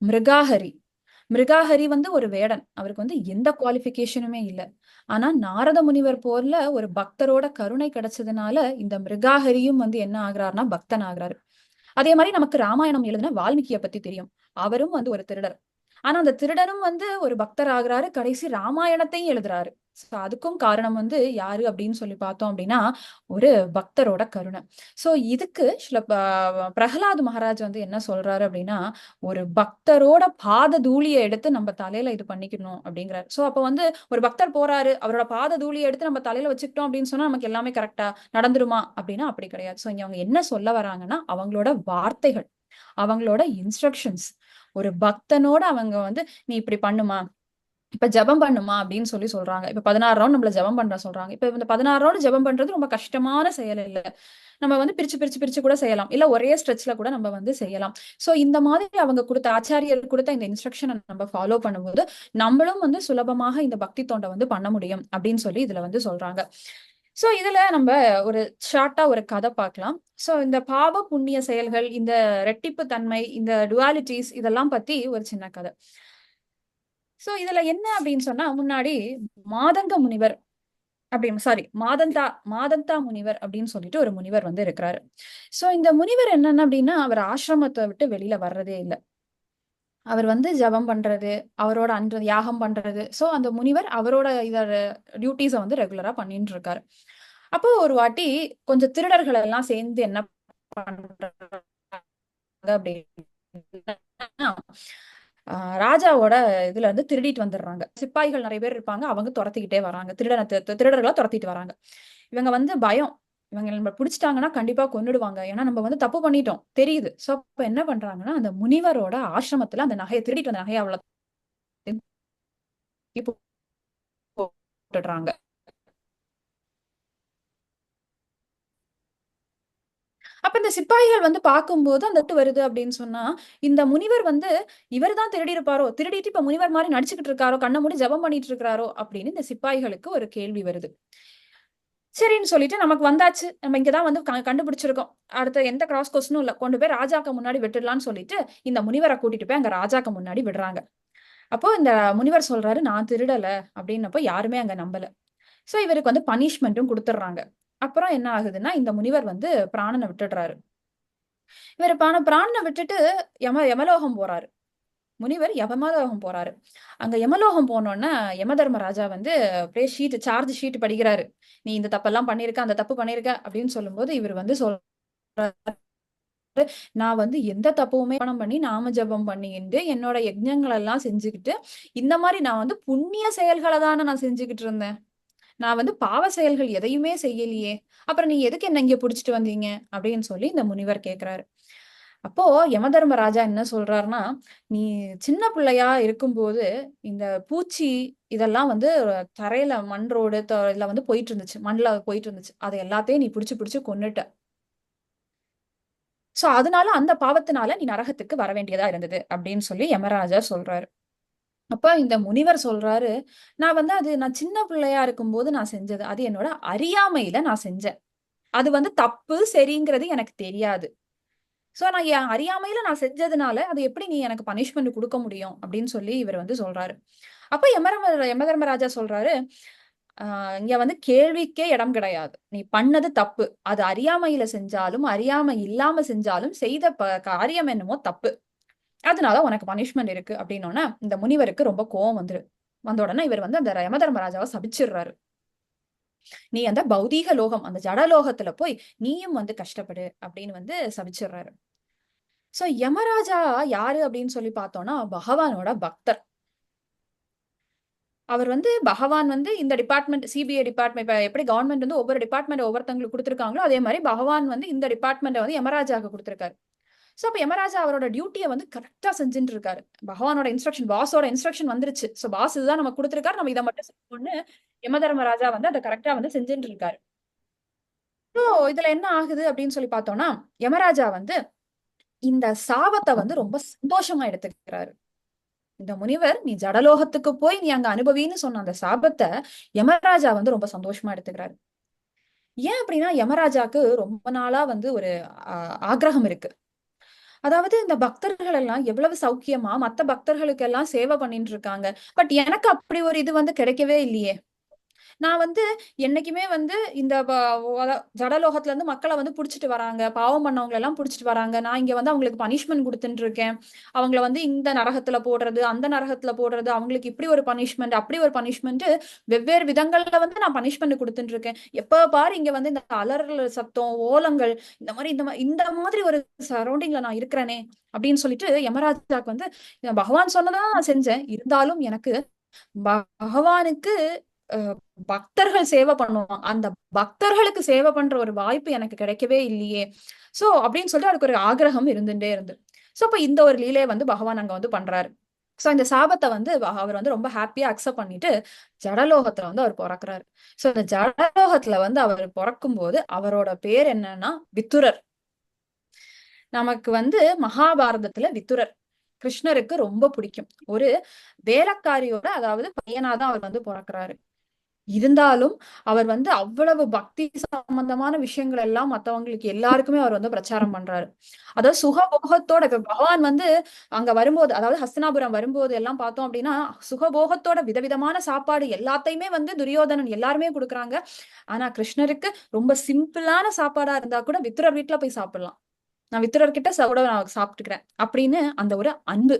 மிருகாஹரி மிருகாஹரி வந்து ஒரு வேடன். அவருக்கு வந்து எந்த குவாலிஃபிகேஷனுமே இல்ல. ஆனா நாரத முனிவர் போல ஒரு பக்தரோட கருணை கிடைச்சதுனால இந்த மிருகாஹரியும் வந்து என்ன ஆகுறாருன்னா பக்தன் ஆகுறாரு. அதே மாதிரி நமக்கு ராமாயணம் எழுதின வால்மீகியை பத்தி தெரியும். அவரும் வந்து ஒரு திருடர். ஆனா அந்த திருடரும் வந்து ஒரு பக்தர் ஆகுறாரு, கடைசி ராமாயணத்தையும் எழுதுறாரு. So அதுக்கும் காரணம் வந்து யாரு அப்படின்னு சொல்லி பார்த்தோம் அப்படின்னா ஒரு பக்தரோட கருணை. சோ இதுக்கு பிரகலாத் மகாராஜ் வந்து என்ன சொல்றாரு அப்படின்னா, ஒரு பக்தரோட பாத தூளியை எடுத்து நம்ம தலையில இது பண்ணிக்கணும் அப்படிங்கிறாரு. சோ அப்ப வந்து ஒரு பக்தர் போறாரு, அவரோட பாத தூளியை எடுத்து நம்ம தலையில வச்சுக்கிட்டோம் அப்படின்னு சொன்னா நமக்கு எல்லாமே கரெக்டா நடந்துருமா அப்படின்னா அப்படி கிடையாது. சோ இங்க அவங்க என்ன சொல்ல வராங்கன்னா, அவங்களோட வார்த்தைகள், அவங்களோட இன்ஸ்ட்ரக்ஷன்ஸ், ஒரு பக்தனோட அவங்க வந்து நீ இப்படி பண்ணுமா, இப்ப ஜெபம் பண்ணுமா அப்படின்னு சொல்லி சொல்றாங்க. இப்ப 16 ரவுண்ட் நம்மள ஜெபம் பண்ற சொல்றாங்க. இப்ப இந்த 16 ரவுண்ட் ஜெபம் பண்றது ரொம்ப கஷ்டமான செயல் இல்ல. நம்ம வந்து பிரிச்சு பிரிச்சு பிரிச்சு கூட செய்யலாம். இல்ல ஒரே ஸ்ட்ரெச்ல கூட நம்ம வந்து செய்யலாம். சோ இந்த மாதிரி அவங்க கொடுத்த ஆச்சாரியர் கொடுத்த இந்த இன்ஸ்ட்ரக்ஷனை நம்ம ஃபாலோ பண்ணும்போது நம்மளும் வந்து சுலபமாக இந்த பக்தி தொண்டை வந்து பண்ண முடியும் அப்படின்னு சொல்லி இதுல வந்து சொல்றாங்க. சோ இதுல நம்ம ஒரு ஷார்ட்டா ஒரு கதை பார்க்கலாம். சோ இந்த பாவ புண்ணிய செயல்கள், இந்த ரெட்டிப்பு தன்மை, இந்த டுவாலிட்டிஸ் இதெல்லாம் பத்தி ஒரு சின்ன கதை. சோ இதுல என்ன அப்படின்னு சொன்னா, முன்னாடி மாதங்க முனிவர் மாதந்தா முனிவர் அப்படின்னு சொல்லிட்டு ஒரு முனிவர் வந்து இருக்கிறாரு. சோ இந்த முனிவர் என்னன்னா அப்படின்னா, அவர் ஆசிரமத்தை விட்டு வெளியில வர்றதே இல்லை. அவர் வந்து ஜபம் பண்றது, அவரோட அன்று யாகம் பண்றது. சோ அந்த முனிவர் அவரோட இதோட டியூட்டிஸ வந்து ரெகுலரா பண்ணிட்டு இருக்காரு. அப்போ ஒரு வாட்டி கொஞ்சம் திருடர்கள் எல்லாம் சேர்ந்து என்ன பண்றாங்க அப்படின்னா, ராஜாவோட இதுல இருந்து திருடிட்டு வந்துடுறாங்க. சிப்பாய்கள் நிறைய பேர் இருப்பாங்க, அவங்க துரத்திக்கிட்டே வராங்க. திருடர்களை துரத்திட்டு வராங்க. இவங்க வந்து பயம், இவங்க நம்ம பிடிச்சிட்டாங்கன்னா கண்டிப்பா கொன்னுடுவாங்க. ஏன்னா நம்ம வந்து தப்பு பண்ணிட்டோம் தெரியுது. சோ அப்ப என்ன பண்றாங்கன்னா, அந்த முனிவரோட ஆசிரமத்துல அந்த நகையை திருடிட்டு வந்த நகையை அவ்வளவு போட்டுடுறாங்க. அப்ப இந்த சிப்பாய்கள் வந்து பார்க்கும்போது அந்த வருது அப்படின்னு சொன்னா, இந்த முனிவர் வந்து இவர் தான் திருடி இருப்பாரோ, திருடிட்டு இப்ப முனிவர் மாதிரி நடிச்சுக்கிட்டு இருக்காரோ, கண்ணை மூடி ஜெபம் பண்ணிட்டு இருக்காரோ அப்படின்னு இந்த சிப்பாய்களுக்கு ஒரு கேள்வி வருது. சரின்னு சொல்லிட்டு நமக்கு வந்தாச்சு, நம்ம இங்கதான் வந்து கண்டுபிடிச்சிருக்கோம், அடுத்த எந்த கிராஸ் கொஸ்டினும் இல்ல, கொண்டு போய் ராஜாக்கு முன்னாடி விட்டுடலாம்னு சொல்லிட்டு இந்த முனிவரை கூட்டிட்டு போய் அங்க ராஜாக்கு முன்னாடி விடுறாங்க. அப்போ இந்த முனிவர் சொல்றாரு, நான் திருடல அப்படின்னப்போ யாருமே அங்க நம்பல. சோ இவருக்கு வந்து பனிஷ்மெண்ட்டும் கொடுத்துடுறாங்க. அப்புறம் என்ன ஆகுதுன்னா, இந்த முனிவர் வந்து பிராணனை விட்டுடுறாரு. இவர் பிராணனை விட்டுட்டு யமலோகம் போறாரு. முனிவர் யமலோகம் போறாரு. அங்க யமலோகம் போனோன்னா யம தர்மராஜா வந்து அப்படியே சார்ஜ் ஷீட் படிக்கிறாரு. நீ இந்த தப்பெல்லாம் பண்ணிருக்க, அந்த தப்பு பண்ணிருக்க அப்படின்னு சொல்லும்போது இவர் வந்து சொல்றாரு, நான் வந்து எந்த தப்புமே பண்ணி நாம ஜபம் பண்ணிட்டு என்னோட யஜ்ஞங்கள் எல்லாம் செஞ்சுக்கிட்டு இந்த மாதிரி நான் வந்து புண்ணிய செயல்களை தானே நான் செஞ்சுக்கிட்டு இருந்தேன். நான் வந்து பாவ செயல்கள் எதையுமே செய்யலையே. அப்புறம் நீ எதுக்கு என்ன இங்க புடிச்சிட்டு வந்தீங்க அப்படின்னு சொல்லி இந்த முனிவர் கேக்குறாரு. அப்போ யமதர்மராஜா என்ன சொல்றாருன்னா, நீ சின்ன பிள்ளையா இருக்கும்போது இந்த பூச்சி இதெல்லாம் வந்து தரையில மண் ரோடு இதுல வந்து போயிட்டு இருந்துச்சு, மண்ல போயிட்டு இருந்துச்சு, அதை எல்லாத்தையும் நீ பிடிச்சு பிடிச்சு கொன்னுட்ட. சோ அதனால அந்த பாவத்தினால நீ நரகத்துக்கு வர வேண்டியதா இருந்தது அப்படின்னு சொல்லி யமராஜா சொல்றாரு. அப்ப இந்த முனிவர் சொல்றாரு, நான் சின்ன பிள்ளையா இருக்கும்போது நான் செஞ்சது, அது என்னோட அறியாமையில நான் செஞ்சேன். அது வந்து தப்பு சரிங்கிறது எனக்கு தெரியாது. சோ நான் என் அறியாமையில நான் செஞ்சதுனால அது எப்படி நீ எனக்கு பனிஷ்மெண்ட் கொடுக்க முடியும் அப்படின்னு சொல்லி இவர் வந்து சொல்றாரு. அப்ப யமதர்மராஜா சொல்றாரு, இங்க வந்து கேள்விக்கே இடம் கிடையாது, நீ பண்ணது தப்பு, அது அறியாமையில செஞ்சாலும் அறியாமை இல்லாம செஞ்சாலும் செய்த காரியம் என்னமோ தப்பு, அதனால உனக்கு பனிஷ்மெண்ட் இருக்கு அப்படின்னோன்னா இந்த முனிவருக்கு ரொம்ப கோவம் வந்த உடனே இவர் வந்து அந்த யமதர்மராஜாவை சபிச்சிடுறாரு. நீ அந்த பௌதீக லோகம், அந்த ஜடலோகத்துல போய் நீயும் வந்து கஷ்டப்படு அப்படின்னு வந்து சபிச்சிடுறாரு. சோ யமராஜா யாரு அப்படின்னு சொல்லி பார்த்தோம்னா பகவானோட பக்தர். அவர் வந்து பகவான் வந்து இந்த டிபார்ட்மெண்ட், சிபிஐ டிபார்ட்மெண்ட், இப்ப எப்படி கவர்மெண்ட் வந்து ஒவ்வொரு டிபார்ட்மெண்ட் ஒவ்வொருத்தங்களுக்கு கொடுத்துருக்காங்களோ அதே மாதிரி பகவான் வந்து இந்த டிபார்ட்மெண்ட்டை வந்து யமராஜாவுக்கு கொடுத்துருக்காரு. சோ அப்ப யமராஜா அவரோட டியூட்டியை வந்து கரெக்டா செஞ்சுட்டு இருக்காரு. பகவானோட இன்ஸ்ட்ரக்ஷன், பாஸோட இன்ஸ்ட்ரக்ஷன் வந்துருச்சு. சோ பாஸ் இதுதான் நமக்கு கொடுத்துருக்காரு, நம்ம இதை மட்டும் செய்யணும்னு யமதர்மராஜா வந்து அதை கரெக்டா வந்து செஞ்சுட்டு இருக்காரு. சோ இதுல என்ன ஆகுது அப்படின்னு சொல்லி பார்த்தோம்னா, யமராஜா வந்து இந்த சாபத்தை வந்து ரொம்ப சந்தோஷமா எடுத்துக்கிறாரு. இந்த முனிவர் நீ ஜடலோகத்துக்கு போய் நீ அங்க அனுபவின்னு சொன்ன அந்த சாபத்தை யமராஜா வந்து ரொம்ப சந்தோஷமா எடுத்துக்கிறாரு. ஏன் அப்படின்னா யமராஜாக்கு ரொம்ப நாளா வந்து ஒரு ஆக்ரகம் இருக்கு. அதாவது இந்த பக்தர்கள் எல்லாம் எவ்வளவு சௌக்கியமா மத்த பக்தர்களுக்கு எல்லாம் சேவை பண்ணிட்டு இருக்காங்க. பட் எனக்கு அப்படி ஒரு இது வந்து கிடைக்கவே இல்லையே. நான் வந்து என்னைக்குமே வந்து இந்த ஜடலோகத்துல இருந்து மக்களை வந்து புடிச்சிட்டு வராங்க, பாவம் பண்ணவங்க எல்லாம் புடிச்சிட்டு வராங்க. நான் இங்க வந்து அவங்களுக்கு பனிஷ்மெண்ட் கொடுத்துட்டு இருக்கேன். அவங்கள வந்து இந்த நரகத்துல போடுறது, அந்த நரகத்துல போடுறது, அவங்களுக்கு இப்படி ஒரு பனிஷ்மெண்ட், அப்படி ஒரு பனிஷ்மெண்ட், வெவ்வேறு விதங்கள்ல வந்து நான் பனிஷ்மெண்ட் கொடுத்துட்டு இருக்கேன். எப்ப பாரு இங்க வந்து இந்த அலறல் சத்தம், ஓலங்கள், இந்த மாதிரி ஒரு சரௌண்டிங்ல நான் இருக்கிறேனே அப்படின்னு சொல்லிட்டு யமராஜாக்கு வந்து பகவான் சொன்னதான் நான் செஞ்சேன். இருந்தாலும் எனக்கு பகவானுக்கு பக்தர்கள் சேவை பண்ணுவான், அந்த பக்தர்களுக்கு சேவை பண்ற ஒரு வாய்ப்பு எனக்கு கிடைக்கவே இல்லையே. சோ அப்படின்னு சொல்லிட்டு அதுக்கு ஒரு ஆக்ரகம் இருந்துட்டே இருந்து. சோ அப்ப இந்த ஒரு லீலையை வந்து பகவான் அங்க வந்து பண்றாரு. சோ இந்த சாபத்தை வந்து அவர் வந்து ரொம்ப ஹாப்பியா அக்செப்ட் பண்ணிட்டு ஜடலோகத்துல வந்து அவர் பிறக்கிறாரு. சோ இந்த ஜடலோகத்துல வந்து அவர் பிறக்கும் போது அவரோட பேர் என்னன்னா வித்துரர். நமக்கு வந்து மகாபாரதத்துல வித்துரர் கிருஷ்ணருக்கு ரொம்ப பிடிக்கும். ஒரு வேலைக்காரியோட, அதாவது பையனாதான் அவர் வந்து பிறக்கிறாரு. இருந்தாலும் அவர் வந்து அவ்வளவு பக்தி சம்பந்தமான விஷயங்கள் எல்லாம் மத்தவங்களுக்கு எல்லாருக்குமே அவர் வந்து பிரச்சாரம் பண்றாரு. அதாவது சுகபோகத்தோட, இப்ப பகவான் வந்து அங்க வரும்போது, அதாவது ஹஸ்தினாபுரம் வரும்போது எல்லாம் பார்த்தோம் அப்படின்னா சுகபோகத்தோட விதவிதமான சாப்பாடு எல்லாத்தையுமே வந்து துரியோதனன் எல்லாருமே கொடுக்குறாங்க. ஆனா கிருஷ்ணருக்கு ரொம்ப சிம்பிளான சாப்பாடா இருந்தா கூட வித்துரர் வீட்டுல போய் சாப்பிடலாம், நான் வித்துரர்கிட்ட கூட நான் சாப்பிட்டுக்கிறேன் அப்படின்னு அந்த ஒரு அன்பு,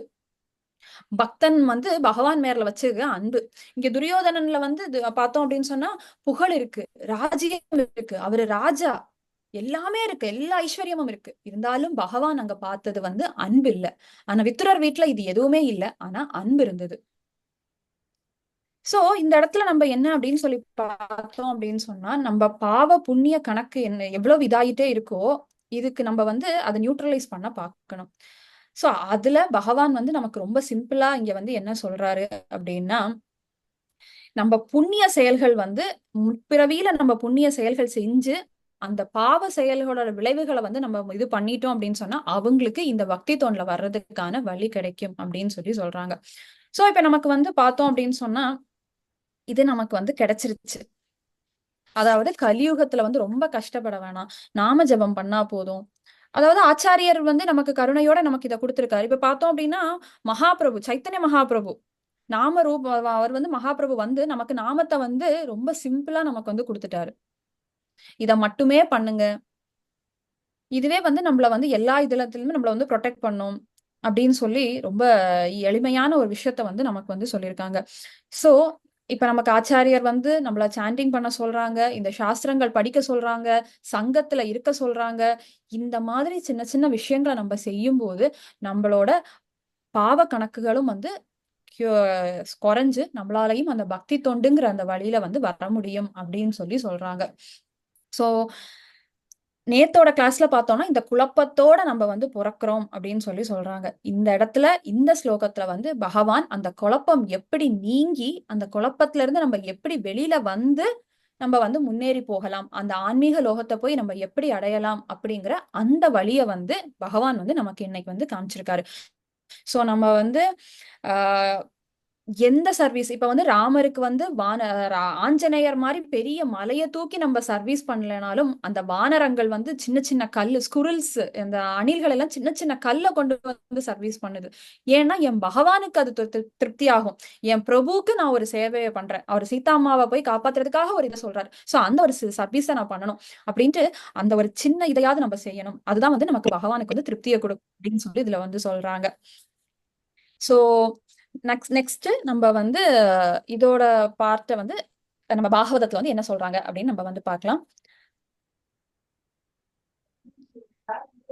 பக்தன் வந்து பகவான் மேல வச்சிருக்க அன்பு. இங்க துரியோதனன்ல வந்து பார்த்தோம் அப்படின்னு சொன்னா புகழ் இருக்கு, ராஜ்யம் இருக்கு, அவரு ராஜா, எல்லாமே இருக்கு, எல்லா ஐஸ்வர்யமும் இருக்கு. இருந்தாலும் பகவான் அங்க பார்த்தது வந்து அன்பு இல்ல. ஆனா வித்துரர் வீட்டுல இது எதுவுமே இல்ல, ஆனா அன்பு இருந்தது. சோ இந்த இடத்துல நம்ம என்ன அப்படின்னு சொல்லி பார்த்தோம் அப்படின்னு சொன்னா, நம்ம பாவ புண்ணிய கணக்கு என்ன எவ்வளவு இதாயிட்டே இருக்கோ, இதுக்கு நம்ம வந்து அதை நியூட்ரலைஸ் பண்ண பார்க்கணும். சோ அதுல பகவான் வந்து நமக்கு ரொம்ப சிம்பிளா இங்க வந்து என்ன சொல்றாரு அப்படின்னா, நம்ம புண்ணிய செயல்கள் வந்து முற்பிறவியில நம்ம புண்ணிய செயல்கள் செஞ்சு அந்த பாவ செயல்களோட விளைவுகளை வந்து நம்ம இது பண்ணிட்டோம் அப்படின்னு சொன்னா அவங்களுக்கு இந்த பக்தி தோன்ல வர்றதுக்கான வழி கிடைக்கும் அப்படின்னு சொல்லி சொல்றாங்க. சோ இப்ப நமக்கு வந்து பார்த்தோம் அப்படின்னு சொன்னா இது நமக்கு வந்து கிடைச்சிருச்சு. அதாவது கலியுகத்துல வந்து ரொம்ப கஷ்டப்பட வேணாம், நாம ஜெபம் பண்ணா போதும். அதாவது ஆச்சாரியர் வந்து நமக்கு கருணையோட நமக்கு இதை கொடுத்திருக்காரு. இப்ப பார்த்தோம் அப்படின்னா மகாபிரபு, சைத்தன்ய மகாபிரபு நாம அவர் வந்து மகாபிரபு வந்து நமக்கு நாமத்தை வந்து ரொம்ப சிம்பிளா நமக்கு வந்து கொடுத்துட்டாரு. இத மட்டுமே பண்ணுங்க, இதுவே வந்து நம்மள வந்து எல்லா இதுலத்திலுமே நம்மள வந்து ப்ரொடெக்ட் பண்ணும் அப்படின்னு சொல்லி ரொம்ப எளிமையான ஒரு விஷயத்த வந்து நமக்கு வந்து சொல்லியிருக்காங்க. சோ இப்ப நமக்கு ஆச்சாரியர் வந்து நம்மள சாண்டிங் பண்ண சொல்றாங்க, இந்த சாஸ்திரங்கள் படிக்க சொல்றாங்க, சங்கத்துல இருக்க சொல்றாங்க. இந்த மாதிரி சின்ன சின்ன விஷயங்களை நம்ம செய்யும் போது நம்மளோட பாவ கணக்குகளும் வந்து குறைஞ்சு நம்மளாலையும் அந்த பக்தி தொண்டுங்கிற அந்த வழியில வந்து வர முடியும் அப்படின்னு சொல்லி சொல்றாங்க. சோ நேத்தோட கிளாஸ்ல பார்த்தோம்னா இந்த குழப்பத்தோட நம்ம வந்து பிறக்கிறோம் அப்படின்னு சொல்லி சொல்றாங்க. இந்த இடத்துல இந்த ஸ்லோகத்துல வந்து பகவான் அந்த குழப்பம் எப்படி நீங்கி அந்த குழப்பத்துல இருந்து நம்ம எப்படி வெளியில வந்து நம்ம வந்து முன்னேறி போகலாம், அந்த ஆன்மீக லோகத்தை போய் நம்ம எப்படி அடையலாம் அப்படிங்கிற அந்த வழியை வந்து பகவான் வந்து நமக்கு இன்னைக்கு வந்து காமிச்சிருக்காரு. சோ நம்ம வந்து ஆஹ் எந்த சர்வீஸ் இப்ப வந்து ராமருக்கு வந்து ஆஞ்சநேயர் மாதிரி பெரிய மலையை தூக்கி நம்ம சர்வீஸ் பண்ணலனாலும் அந்த வானரங்கள் வந்து சின்ன சின்ன கல்லு, ஸ்குரில்ஸ், இந்த அணில்கள் எல்லாம் சின்ன சின்ன கல்லை கொண்டு வந்து சர்வீஸ் பண்ணுது. ஏன்னா என் பகவானுக்கு அது திருப்தி ஆகும், என் பிரபுக்கு நான் ஒரு சேவையை பண்றேன், அவர் சீதாமாவை போய் காப்பாத்துறதுக்காக ஒரு இதை சொல்றாரு, சோ அந்த ஒரு சர்வீஸை நான் பண்ணணும் அப்படின்ட்டு அந்த ஒரு சின்ன இதையாவது நம்ம செய்யணும், அதுதான் வந்து நமக்கு பகவானுக்கு வந்து திருப்தியை கொடுக்கும் அப்படின்னு சொல்லி இதுல வந்து சொல்றாங்க. சோ நெக்ஸ்ட் நம்ம வந்து இதோட பார்ட்டை வந்து நம்ம பாகவதத்துல வந்து என்ன சொல்றாங்க அப்படின்னு நம்ம வந்து பார்க்கலாம்.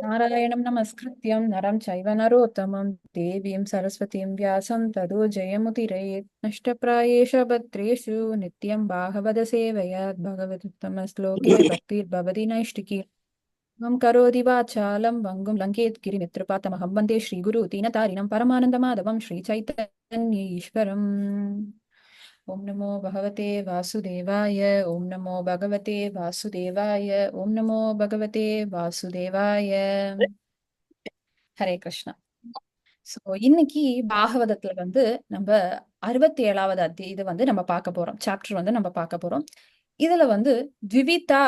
நாராயணம் நமஸ்கிருத்யம் நரம் சைவ நரோத்தமம் தேவீம் சரஸ்வதீம் வியாசம் ததோ ஜெயமுதிரேத் நஷ்டப்ராயேஷு பத்ரேஷு நித்யம் பாகவத சேவையாத் பகவதுத்தம ஸ்லோகே பக்திர்பவதி நைஷ்டிகி கரோதி வாசாலம் வங்கும் லங்கேத் கிரிமித்ருபாத்தமஹம் வந்தே ஸ்ரீகுரு தீனதாரிணம் பரமானந்தமாதவம் ஸ்ரீ சைத்தன்ய ஈஸ்வரம். ஓம் நமோ பகவதே வாசுதேவாய, ஓம் நமோ பகவதே வாசுதேவாய, ஓம் நமோ பகவதே வாசுதேவாய. ஹரே கிருஷ்ணா. சோ இன்னைக்கு பாகவதத்துல வந்து நம்ம 67வது இது வந்து நம்ம பார்க்க போறோம், சாப்டர் வந்து நம்ம பார்க்க போறோம். இதுல வந்து த்விவிதா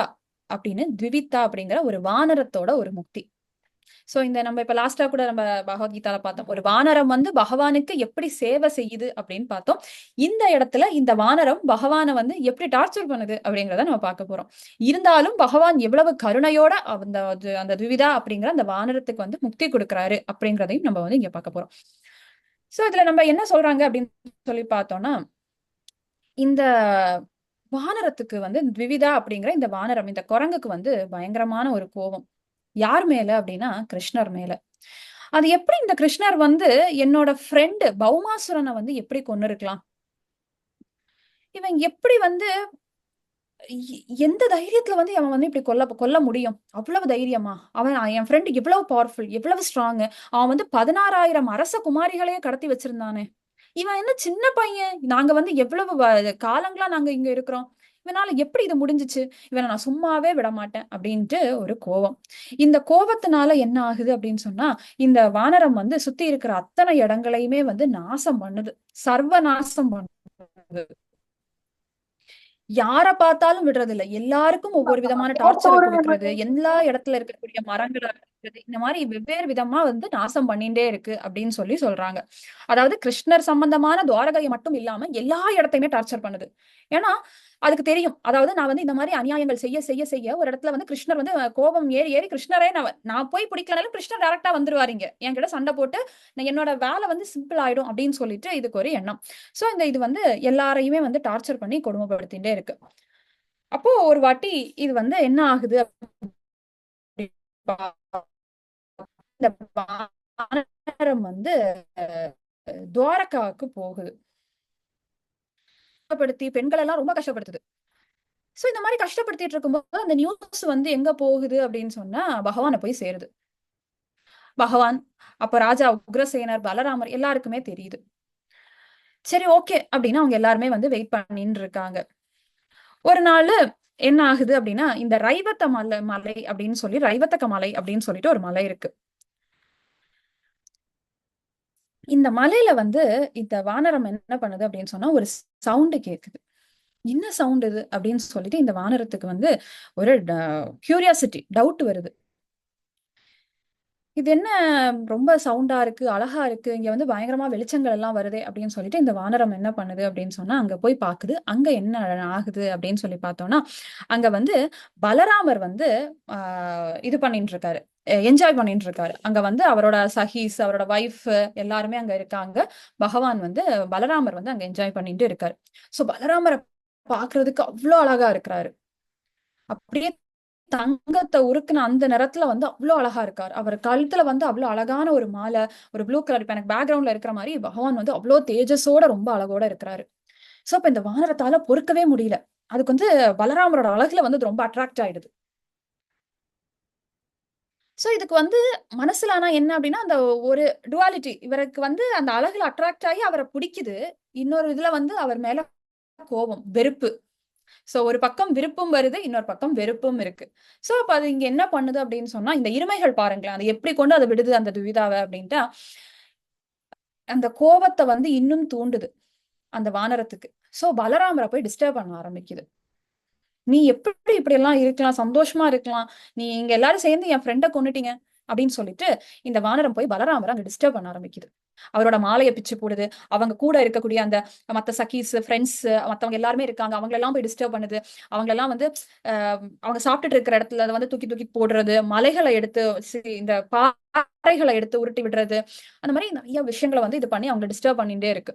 அப்படின்னு த்விவிதா அப்படிங்கிற ஒரு வானரத்தோட ஒரு முக்தி. சோ இந்த நம்ம இப்ப லாஸ்டா கூட நம்ம பகவத்கீதால பார்த்தோம், ஒரு வானரம் வந்து பகவானுக்கு எப்படி சேவை செய்யுது அப்படின்னு பார்த்தோம். இந்த இடத்துல இந்த வானரம் பகவானை வந்து எப்படி டார்ச்சர் பண்ணுது அப்படிங்கிறத நம்ம பார்க்க போறோம். இருந்தாலும் பகவான் எவ்வளவு கருணையோட அந்த த்விவிதா அப்படிங்கிற அந்த வானரத்துக்கு வந்து முக்தி கொடுக்குறாரு அப்படிங்கிறதையும் நம்ம வந்து இங்க பார்க்க போறோம். சோ இதுல நம்ம என்ன சொல்றாங்க அப்படின்னு சொல்லி பார்த்தோம்னா, இந்த வானரத்துக்கு வந்து த்விவிதா அப்படிங்கிற இந்த வானரம், இந்த குரங்குக்கு வந்து பயங்கரமான ஒரு கோபம். யார் மேல அப்படின்னா கிருஷ்ணர் மேல. அது எப்படி இந்த கிருஷ்ணர் வந்து என்னோட ஃப்ரெண்டு பௌமாசுரனை வந்து எப்படி கொன்னு இருக்கலாம்? இவன் எப்படி வந்து எந்த தைரியத்துல வந்து அவன் வந்து இப்படி கொல்ல முடியும்? அவ்வளவு தைரியமா? அவன் என் ஃப்ரெண்டு எவ்வளவு பவர்ஃபுல், எவ்வளவு ஸ்ட்ராங். அவன் வந்து 16,000 அரச குமாரிகளையே கடத்தி வச்சிருந்தானே. இவன் என்ன சின்ன பையன். நாங்க வந்து எவ்வளவு காலங்களா நாங்க இங்க இருக்கிறோம். இவனால எப்படி இது முடிஞ்சுச்சு? இவனை நான் சும்மாவே விட மாட்டேன் அப்படின்ட்டு ஒரு கோபம். இந்த கோபத்தினால என்ன ஆகுது அப்படின்னு சொன்னா, இந்த வானரம் வந்து சுத்தி இருக்கிற அத்தனை இடங்களையுமே வந்து நாசம் பண்ணுது, சர்வநாசம் பண்ணுது. யார பார்த்தாலும் விடுறது இல்ல. எல்லாருக்கும் ஒவ்வொரு விதமான டார்ச்சரை கொடுக்கறது, எல்லா இடத்துல இருக்கக்கூடிய மரங்களை அழிக்கிறது, இந்த மாதிரி வெவ்வேறு விதமா வந்து நாசம் பண்ணிட்டே இருக்கு அப்படின்னு சொல்றாங்க. அதாவது கிருஷ்ணர் சம்பந்தமான துவாரகையை மட்டும் இல்லாம எல்லா இடத்தையுமே டார்ச்சர் பண்ணுது. ஏன்னா அதுக்கு தெரியும், அதாவது நான் வந்து இந்த மாதிரி அநியாயங்கள் செய்ய செய்ய செய்ய ஒரு இடத்துல வந்து கிருஷ்ணர் வந்து கோபம் ஏறி ஏறி கிருஷ்ணரே நான் போய் பிடிக்கலனாலும் கிருஷ்ணர் டைரக்டா வந்துருவாருங்க, என்கிட்ட சண்டை போட்டு என்னோட வேலை வந்து சிம்பிள் ஆயிடும் அப்படின்னு சொல்லிட்டு இதுக்கு ஒரு எண்ணம். சோ இது வந்து எல்லாரையுமே வந்து டார்ச்சர் பண்ணி கொடுமைப்படுத்திட்டே இருக்கு. அப்போ ஒரு வாட்டி இது வந்து என்ன ஆகுது, இந்த வானரம் வந்து துவாரகாவுக்கு போகுது. பெண்கள் எல்லாம் ரொம்ப கஷ்டப்படுத்துது. சோ இந்த மாதிரி கஷ்டப்படுத்திட்டு இருக்கும்போது அந்த நியூஸ் வந்து எங்க போகுது அப்படின்னு சொன்னா பகவானை போய் சேருது. பகவான், அப்ப ராஜா உக்ரசேனர், பலராமர் எல்லாருக்குமே தெரியுது. சரி ஓகே அப்படின்னு அவங்க எல்லாருமே வந்து வெயிட் பண்ணிட்டு இருக்காங்க. ஒரு நாள் என்ன ஆகுது அப்படின்னா, இந்த ரைவத்த மலை அப்படின்னு சொல்லி, ரைவத்தக்க மலை அப்படின்னு சொல்லிட்டு ஒரு மலை இருக்கு. இந்த மலையில வந்து இந்த வானரம் என்ன பண்ணுது அப்படின்னு சொன்னா, ஒரு சவுண்டு கேக்குது. என்ன சவுண்ட் இது அப்படின்னு சொல்லிட்டு இந்த வானரத்துக்கு வந்து ஒரு கியூரியாசிட்டி, டவுட் வருது. இது என்ன ரொம்ப சவுண்டா இருக்கு, அழகா இருக்கு, இங்க வந்து பயங்கரமா வெளிச்சங்கள் எல்லாம் வருதே அப்படின்னு சொல்லிட்டு இந்த வானரம் என்ன பண்ணுது அப்படின்னு சொன்னா அங்க போய் பாக்குது. அங்க என்ன ஆகுது அப்படின்னு சொல்லி பார்த்தோம்னா, அங்க வந்து பலராமர் வந்து இது பண்ணிட்டு இருக்காரு, என்ஜாய் பண்ணிட்டு இருக்காரு. அங்க வந்து அவரோட சஹீஸ், அவரோட வைஃப் எல்லாருமே அங்க இருக்காங்க. பகவான் வந்து பலராமர் வந்து அங்க என்ஜாய் பண்ணிட்டு இருக்காரு. சோ பலராமரை பாக்குறதுக்கு அவ்வளவு அழகா இருக்கிறாரு. அப்படியே தங்கத்தை உருக்குன அந்த நேரத்துல வந்து அவ்வளவு அழகா இருக்காரு. அவர் கழுத்துல வந்து அவ்வளவு அழகான ஒரு மாலை, ஒரு ப்ளூ கலர், இப்ப எனக்கு பேக்ரவுண்ட்ல இருக்கிற மாதிரி பகவான் வந்து அவ்வளவு தேஜஸோட ரொம்ப அழகோட இருக்கிறாரு. சோ இப்ப இந்த வானரத்தால பொறுக்கவே முடியல. அதுக்கு வந்து பலராமரோட அழகுல வந்து ரொம்ப அட்ராக்ட் ஆயிடுது. சோ இதுக்கு வந்து மனசுல ஆனா என்ன அப்படின்னா, அந்த ஒரு டுவாலிட்டி, இவருக்கு வந்து அந்த அழகுல அட்ராக்ட் ஆகி அவரை பிடிக்குது. இன்னொரு இதுல வந்து அவர் மேல கோபம், வெறுப்பு. சோ ஒரு பக்கம் விருப்பம் வருது, இன்னொரு பக்கம் வெறுப்பும் இருக்கு. சோ அப்ப அது இங்க என்ன பண்ணுது அப்படின்னு சொன்னா, இந்த இருமைகள் பாருங்களேன், அதை எப்படி கொண்டு அதை விடுது அந்த துவிதாவை அப்படின்ட்டு, அந்த கோபத்தை வந்து இன்னும் தூண்டுது அந்த வானரத்துக்கு. சோ பலராமரை போய் டிஸ்டர்ப் பண்ண ஆரம்பிக்குது. நீ எப்படி இப்படி எல்லாம் இருக்கலாம், சந்தோஷமா இருக்கலாம், நீ இங்க எல்லாரும் சேர்ந்து என் ஃப்ரெண்டை கொன்னுட்டீங்க அப்படின்னு சொல்லிட்டு இந்த வானரம் போய் பலராமரை அங்க டிஸ்டர்ப் பண்ண ஆரம்பிக்குது. அவரோட மாலையை பிச்சு போடுது. அவங்க கூட இருக்கக்கூடிய அந்த மத்த சகீஸ், ஃப்ரெண்ட்ஸ், மத்தவங்க எல்லாருமே இருக்காங்க, அவங்க எல்லாம் போய் டிஸ்டர்ப் பண்ணுது. அவங்க எல்லாம் வந்து அவங்க சாப்பிட்டுட்டு இருக்கிற இடத்துல அதை வந்து தூக்கி தூக்கி போடுறது, மலைகளை எடுத்து இந்த பாறைகளை எடுத்து உருட்டி விடுறது, அந்த மாதிரி நிறைய விஷயங்களை வந்து இது பண்ணி அவங்க டிஸ்டர்ப் பண்ணிட்டே இருக்கு.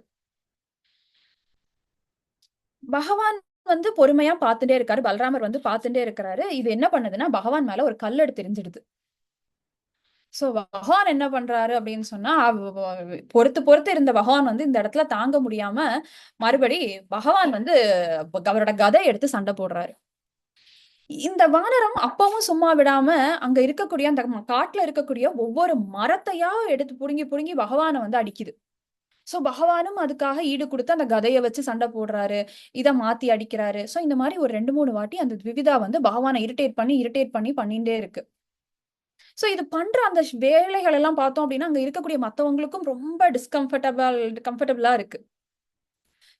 பகவான் வந்து பொறுமையா பார்த்துட்டே இருக்காரு, பலராமர் வந்து பார்த்துட்டே இருக்கிறாரு. இது என்ன பண்ணுதுன்னா பகவான் மேல ஒரு கல் எடுத்து எரிஞ்சிடுது. சோ பகவான் என்ன பண்றாரு அப்படின்னு சொன்னா, பொறுத்து இருந்த பகவான் வந்து இந்த இடத்துல தாங்க முடியாம மறுபடி பகவான் வந்து அவரோட கதை எடுத்து சண்டை போடுறாரு. இந்த வானரம் அப்பவும் சும்மா விடாம அங்க இருக்கக்கூடிய அந்த காட்டுல இருக்கக்கூடிய ஒவ்வொரு மரத்தையா எடுத்து புடுங்கி புடுங்கி பகவானை வந்து அடிக்குது. சோ பகவானும் அதுக்காக ஈடு கொடுத்து அந்த கதையை வச்சு சண்டை போடுறாரு, இதை மாத்தி அடிக்கிறாரு. சோ இந்த மாதிரி ஒரு 2-3 வாட்டி அந்த த்விவிதா வந்து பகவானை இரிட்டேட் பண்ணி பண்ணிட்டே இருக்கு. சோ இது பண்ற அந்த வேலைகள் எல்லாம் பார்த்தோம் அப்படின்னா, அங்க இருக்கக்கூடிய மத்தவங்களுக்கும் ரொம்ப கம்ஃபர்டபிளா இருக்கு.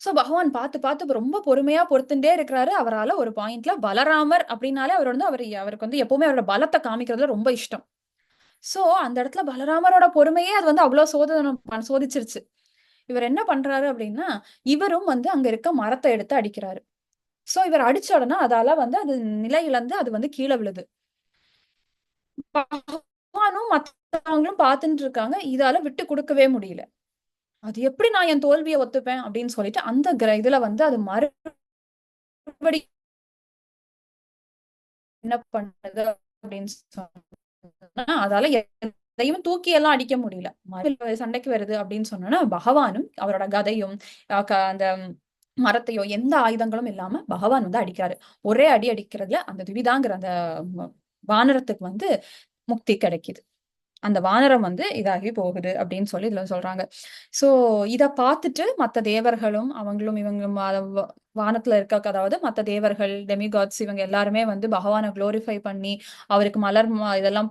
சோ பகவான் பார்த்து பார்த்து ரொம்ப பொறுமையா பொறுத்துட்டே இருக்கிறாரு. அவரால ஒரு பாயிண்ட்ல பலராமர் அப்படின்னாலே அவர் வந்து அவருக்கு வந்து எப்பவுமே அவரோட பலத்தை காமிக்கிறதுல ரொம்ப இஷ்டம். சோ அந்த இடத்துல பலராமரோட பொறுமையே அது வந்து அவ்வளவு சோதிச்சிருச்சு. இவர் என்ன பண்றாரு அப்படின்னா, இவரும் வந்து அங்க இருக்க மரத்தை எடுத்து அடிக்கிறாரு. சோ இவர் அடிச்ச உடனே அதால வந்து அது நிலை இழந்து அது வந்து கீழே விழுது. பகவானும் மத்தவங்களும் பார்த்துட்டு இருக்காங்க. இதால விட்டு கொடுக்கவே முடியல. அது எப்படி நான் என் தோல்வியை ஒத்துப்பேன் அப்படின்னு சொல்லிட்டு அந்த இதுல வந்து அது மறுபடி என்ன பண்ணுது அப்படின்னு சொன்னா, அதால எதையும் தூக்கி எல்லாம் அடிக்க முடியல. மறுபடியும் சண்டைக்கு வருது அப்படின்னு சொன்னா பகவானும் அவரோட கதையும் அந்த மரத்தையோ எந்த ஆயுதங்களும் இல்லாம பகவான் வந்து அடிக்கிறாரு. ஒரே அடி அடிக்கிறதுல அந்த துவிதாங்கிற அந்த வானரத்துக்கு வந்து முக்தி கிடைக்குது. அந்த வானரம் வந்து இதாகி போகுது அப்படின்னு சொல்லி இதுல சொல்றாங்க. சோ இத பார்த்துட்டு மத்த தேவர்களும் அவங்களும் இவங்க வானத்துல இருக்க, அதாவது மத்த தேவர்கள், டெமிகாட்ஸ், இவங்க எல்லாருமே வந்து பகவானை குளோரிஃபை பண்ணி அவருக்கு மலர் இதெல்லாம்